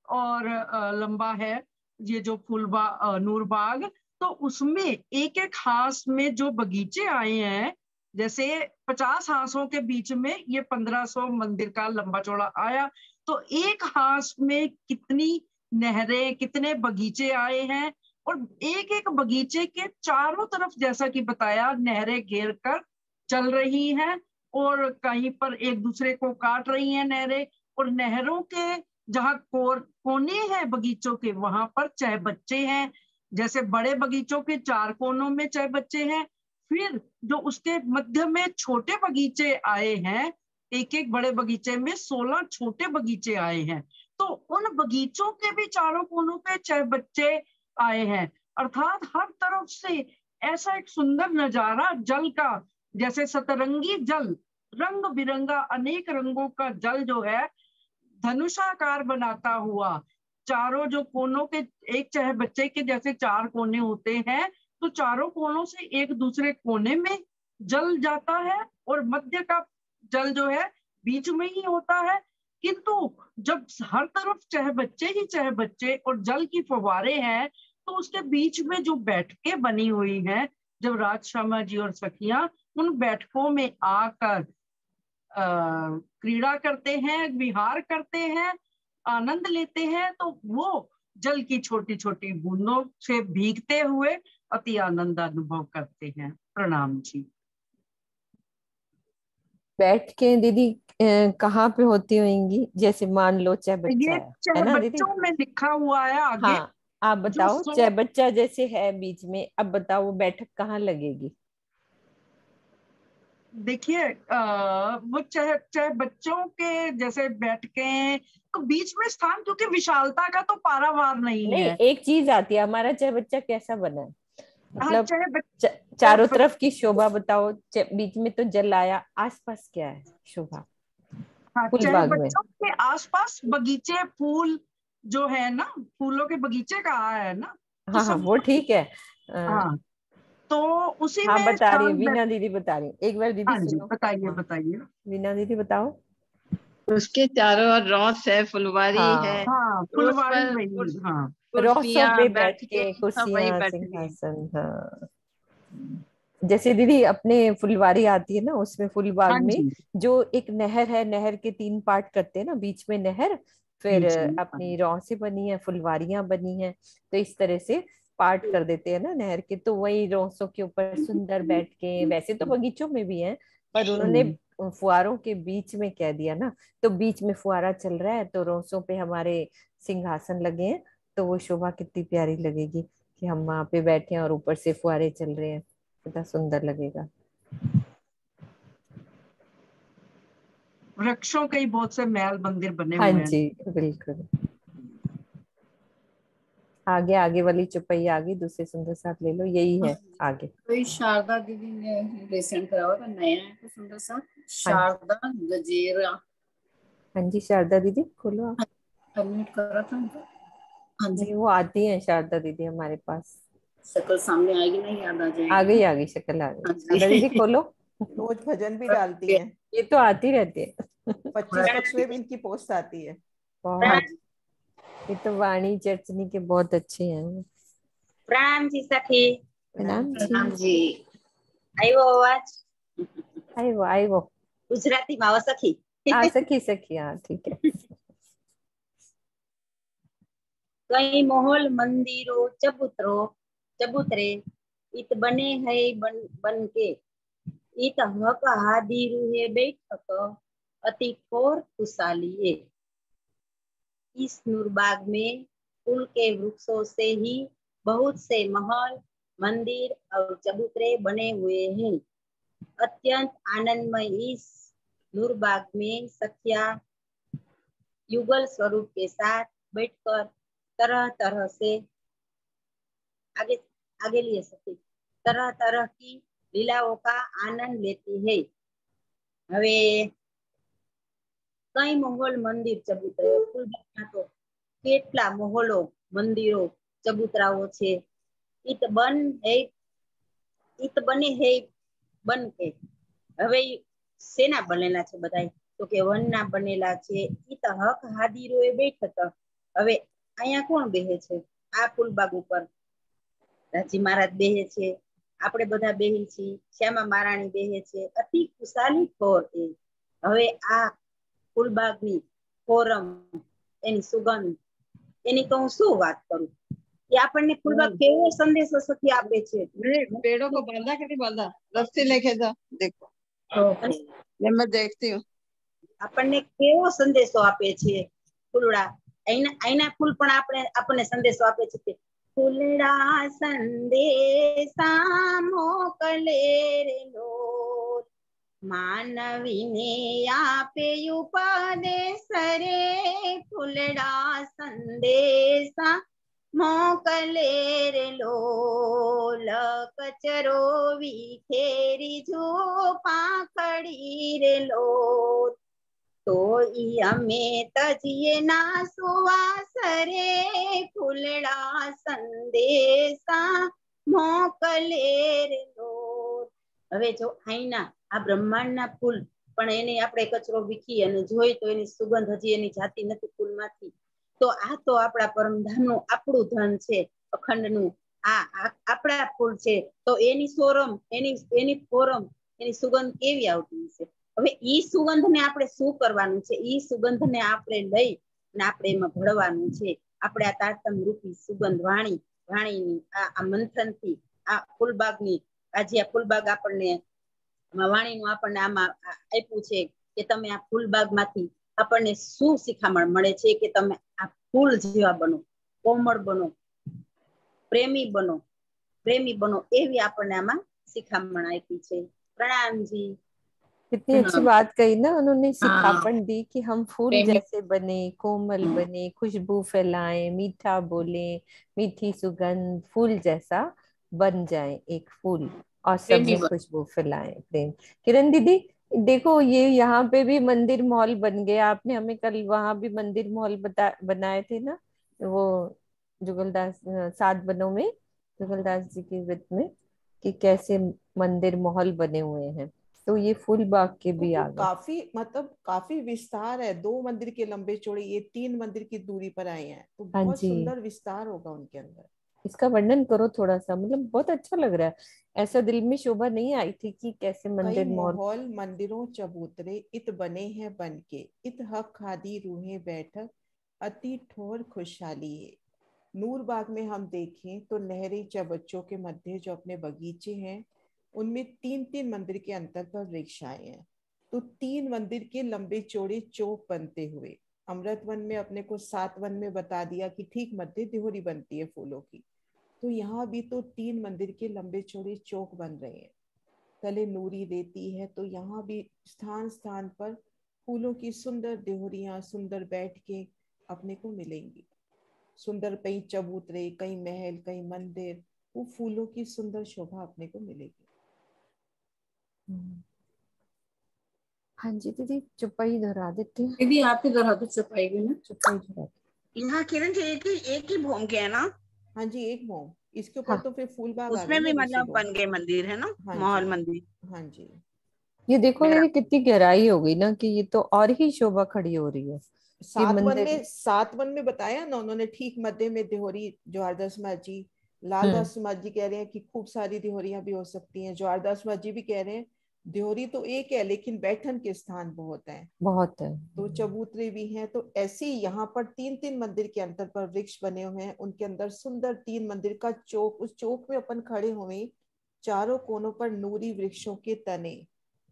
और लंबा है ये जो नूरबाग, तो उसमें एक एक हांस में जो बगीचे आए हैं, जैसे 50 हांसों के बीच में ये 1500 मंदिर का लंबा चौड़ा आया, तो एक हांस में कितनी नहरें, कितने बगीचे आए हैं। और एक एक बगीचे के चारों तरफ, जैसा कि बताया, नहरें घेर कर चल रही हैं और कहीं पर एक दूसरे को काट रही हैं नहरें। और नहरों के जहाँ कोने हैं बगीचों के, वहां पर चहबच्चे हैं। जैसे बड़े बगीचों के 4 कोनों में चहबच्चे हैं, फिर जो उसके मध्य में छोटे बगीचे आए हैं, एक एक बड़े बगीचे में 16 छोटे बगीचे आए हैं। तो उन बगीचों के भी चारों कोनों पे चहबच्चे आए हैं। अर्थात हर तरफ से ऐसा एक सुंदर नजारा जल का, जैसे सतरंगी जल, रंग बिरंगा अनेक रंगों का जल जो है धनुषाकार बनाता हुआ, चारों जो कोनों के, एक चहबच्चे के जैसे 4 कोने होते हैं, तो चारों कोनों से एक दूसरे कोने में जल जाता है और मध्य का जल जो है बीच में ही होता है। किंतु जब हर तरफ चहबच्चे ही चहबच्चे और जल की फव्वारे हैं, तो उसके बीच में जो बैठकें बनी हुई हैं, जब राजश्यामा जी और सखियां उन बैठकों में आकर क्रीड़ा करते हैं, विहार करते हैं, आनंद लेते हैं, तो वो जल की छोटी छोटी बूंदों से भीगते हुए अति आनंद अनुभव करते हैं। प्रणाम जी। बैठ के दीदी कहाँ पे होती होंगी? जैसे मान लो चहबच्चा ये है ना दीदी? चहबच्चों में लिखा हुआ है आगे। हाँ, आप बताओ। चहबच्चा जैसे है बीच में, अब बताओ वो बैठक कहाँ लगेगी? देखिए वो चाहे बच्चों के जैसे बैठके तो बीच में स्थान, क्योंकि विशालता का तो पारावार नहीं है। एक चीज आती है, हमारा चहबच्चा कैसा बना है? मतलब चारों चाहे तरफ की शोभा बताओ। बीच में तो जल आया, आसपास क्या है शोभा? हाँ, चाहे बच्चों के आसपास बगीचे, फूल जो है ना, फूलों के बगीचे कहा है ना, तो हाँ, वो ठीक है। हाँ, तो उसी हाँ, में बता रही है वीना दीदी, बता रही एक बार दीदी सुनो। बताइए बताइए वीना दीदी बताओ। उसके चारों ओर रौस है, फुलवारी है। हाँ, फुलवारी वही, हाँ, रौसों पे बैठ के के, सब वही कुर्सियां, बैठे सिंहासन। हाँ, जैसे दीदी अपने फुलवारी आती है ना, उसमें फुलबाग में जो एक नहर है, नहर के 3 पार्ट करते हैं ना, बीच में नहर, फिर अपनी रौसें बनी है, फुलवारियां बनी है, तो इस तरह से पार्ट कर देते हैं ना नहर के। तो वही रौसों के ऊपर सुंदर बैठ के, वैसे तो बगीचों में भी है, पर उन्होंने फुआरों के बीच में कह दिया ना, तो बीच में फुआरा चल रहा है, तो रौसों पे हमारे सिंहासन लगे हैं, तो वो शोभा कितनी प्यारी लगेगी कि हम वहां पे बैठे हैं और ऊपर से फुआरे चल रहे हैं, कितना सुंदर लगेगा। वृक्षों के ही बहुत से महल मंदिर बने हाँ हुए हैं। जी, बिल्कुल। आगे आगे वाली चौपाई आगे, दूसरे सुंदर साथ ले लो, यही है आगे। कोई शारदा दीदी ने रिसेंट करा हुआ था, नया है तो सुंदर सा, शारदा गजेरा। हाँ जी, शारदा दीदी खोलो आप। सबमिट करा था। हाँ जी, वो आती है शारदा दीदी हमारे पास। शक्ल सामने आएगी ना, याद आ जाएगी। आ गई शक्ल आ गई। शारदा दीदी खोलो। रोज भजन भी डालती है, ये तो आती रहती है। 25 में इनकी पोस्ट आती है। बहुत, ये तो वाणी चर्चनी के बहुत अच्छे हैं। प्रणाम जी सखी। प्रणाम जी। आयो आवाज? आयो गुजराती में सखी। सखी हाँ, ठीक है। कई महल मंदिरो चबूतरो चबूतरे इत बने है बन के, इत हक हादी रूहे बैठक, अति ठोर खुशालिए। इस नूरबाग में फूल के वृक्षों से ही बहुत से महल, मंदिर और चबूतरे बने हुए हैं। अत्यंत आनंदमय इस नूरबाग में सखिया युगल स्वरूप के साथ बैठकर तरह तरह से आगे आगे लिए सखी तरह तरह की लीलाओं का आनंद लेती है। हवे कई महल मंदिर चबूतरे फूलबागમાં तो કેટલા મહોલો મંદિરો ચબૂતરાઓ છે। ઈત બને હે બન કે, હવે શેના બનેલા છે બધાય, તો કે વનના બનેલા છે। ઈત હક હાદીરોએ બેઠક, હવે અહીંયા કોણ બેહે છે આ ફૂલબાગ ઉપર? રાજી મહારાજ બેહે છે, આપણે બધા બેહી છીએ, શ્યામા મહારાણી બેહે છે, અતિ ખુશાલી ખોર એ। હવે આ ફૂલબાગની ફોરમ, એની સુગંધ, એની તો હું શું વાત કરું કે આપણને ફૂલબાગ કેવો સંદેશો સખી આપે છે। पेड़ों को बांधा कि नहीं बांधा? रस्सी लेके जा, देखो मैं देखती हूँ। આપણને કેવો સંદેશો આપે છે ફૂલડા। એના ફૂલ પણ આપણને સંદેશો આપે છે કે ફૂલડા સંદેશા મોકલે રે લોલ, માનવીને આપે ઉપદેશ રે। ફૂલડા સંદેશા મોકલે રે લોલ, કચરો વિખેરી જો પાંખડી રે લોલ, તો ઈ અમે તજીએ ના સુવાસ રે। ફૂલડા સંદેશા મોકલે રે લોલ। હવે જો આઈના આ બ્રહ્માંડના ફૂલ પણ એને આપણે કચરો વીખી અને જોઈ તો એની સુગંધ હજી એની જાતી નથી ફૂલમાંથી, તો આ તો આપણા પરમધામનું આપણું ધન છે અખંડનું। આ આપણા ફૂલ છે તો એની સોરમ, એની ફોરમ, એની સુગંધ કેવી આવતી હશે। હવે ઈ સુગંધને આપણે શું કરવાનું છે? ઈ સુગંધને આપણે લઈ અને આપણે એમાં ભળવાનું છે। આપણે આ તારતમ રૂપી સુગંધ વાણીની આ મંથનથી આ ફૂલબાગની આજે આ ફૂલબાગ આપણને વાણીનું આપણને આમાં આપ્યું છે કે તમે આ ફૂલબાગમાંથી આપણને શું શિખામણ મળે છે કે તમે આ ફૂલ જેવા બનો, કોમળ બનો, પ્રેમી બનો એવી આપણને આમાં શિખામણ આપી છે। प्रणाम जी। कितनी अच्छी बात कही ना उन्होंने, सिखापन दी कि हम फूल जैसे बने, कोमल बने, खुशबू फैलाएं, मीठा बोले, मीठी सुगंध, फूल जैसा बन जाए एक फूल और सब में खुशबू फैलाएं, प्रेम। किरण दीदी देखो ये यहाँ पे भी मंदिर महल बन गया। आपने हमें कल वहां भी मंदिर महल बनाए थे ना, वो जुगलदास 7 बनों में जुगलदास जी के व्रत में, कि कैसे मंदिर महल बने हुए हैं। तो ये फूल बाग के भी आ गए। काफी मतलब काफी विस्तार है, 2 मंदिर के लंबे चौड़े, ये 3 मंदिर की दूरी पर आए हैं, तो बहुत सुंदर विस्तार होगा उनके अंदर। इसका वर्णन करो थोड़ा सा, मतलब बहुत अच्छा लग रहा है। ऐसा दिल में शोभा नहीं आई थी कि कैसे मंदिर महल मंदिरों चबूतरे इत बने हैं बन के, इत हक खादी रूहे बैठक, अति ठोर खुशहाली है। नूरबाग में हम देखें तो नहरी चबच्चों के मध्य जो अपने बगीचे हैं उनमें 3-3 मंदिर के अंतर पर वृक्ष आए हैं। तो 3 मंदिर के लंबे चौड़े चौक बनते हुए, अमृत वन में अपने को 7 वन में बता दिया कि ठीक मध्य दिहोरी बनती है फूलों की, तो यहाँ भी तो 3 मंदिर के लंबे चौड़े चौक बन रहे हैं। तले नूरी देती है, तो यहाँ भी स्थान स्थान पर फूलों की सुंदर दिहोरियां सुंदर बैठ के अपने को मिलेंगी। सुंदर कई चबूतरे, कई महल, कई मंदिर, वो फूलों की सुंदर शोभा अपने को मिलेगी। हाँ जी दीदी, चुपाई दोहरा देते हैं। दीदी आप ही दोहरा दो चुपाई भी ना। चुपाई दोहरा, यहाँ किरण जी एक ही भोम के है ना? हाँ जी, एक भोम। इसके ऊपर तो फिर फूल बाग उसमें भी मतलब बन गए मंदिर है ना, महल मंदिर। हाँ जी, ये देखो मेरी कितनी गहराई हो गई ना, कि ये तो और ही शोभा खड़ी हो रही है। 7 वन में बताया ना उन्होंने, ठीक मध्य में दिहोरी जवाहरदास महाराज जी, लालदास महाराज जी कह रहे हैं कि खूब सारी दिहोरियां भी हो सकती हैं, जवाहरदास महाराज जी भी कह रहे हैं देहरी तो एक है लेकिन बैठन के स्थान बहुत है, बहुत है। तो चबूतरे भी हैं। तो ऐसे ही यहाँ पर 3-3 मंदिर के अंतर पर वृक्ष बने हुए हैं, उनके अंदर सुंदर 3 मंदिर का चौक, उस चौक में अपन खड़े हुए, चारों कोनों पर नूरी वृक्षों के तने,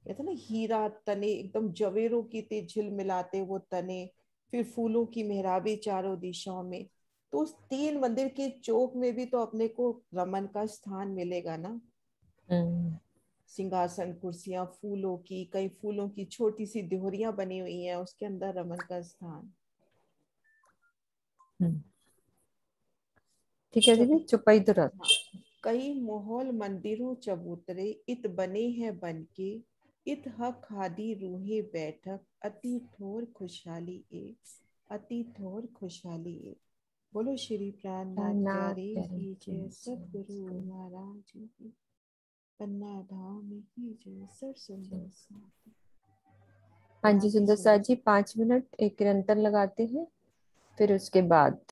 कहते ना हीरा तने, एकदम जवेरों की तेज झिलमिलाते वो तने, फिर फूलों की मेहराबे चारों दिशाओं में। तो उस 3 मंदिर के चौक में भी तो अपने को रमन का स्थान मिलेगा ना। सिंहासन, कुर्सियां फूलों की, कई फूलों की छोटी सी देहरियां बनी हुई हैं, उसके अंदर रमन का स्थान। ठीक है दीदी, चुपाई तो रख। कई मोहल मंदिरों चबूतरे इत बने हैं बन के, इत हक हादी रूहे बैठक, अति ठोर खुशहाली ए, अति ठोर खुशहाली ए। बोलो श्री प्राणनाथ प्यारे की जय, सतगुरु महाराज की, पन्ना धाम की जय। सर सुंदर सा। हाँ जी सुंदर सा जी, 5 मिनट एक निरंतर लगाते हैं, फिर उसके बाद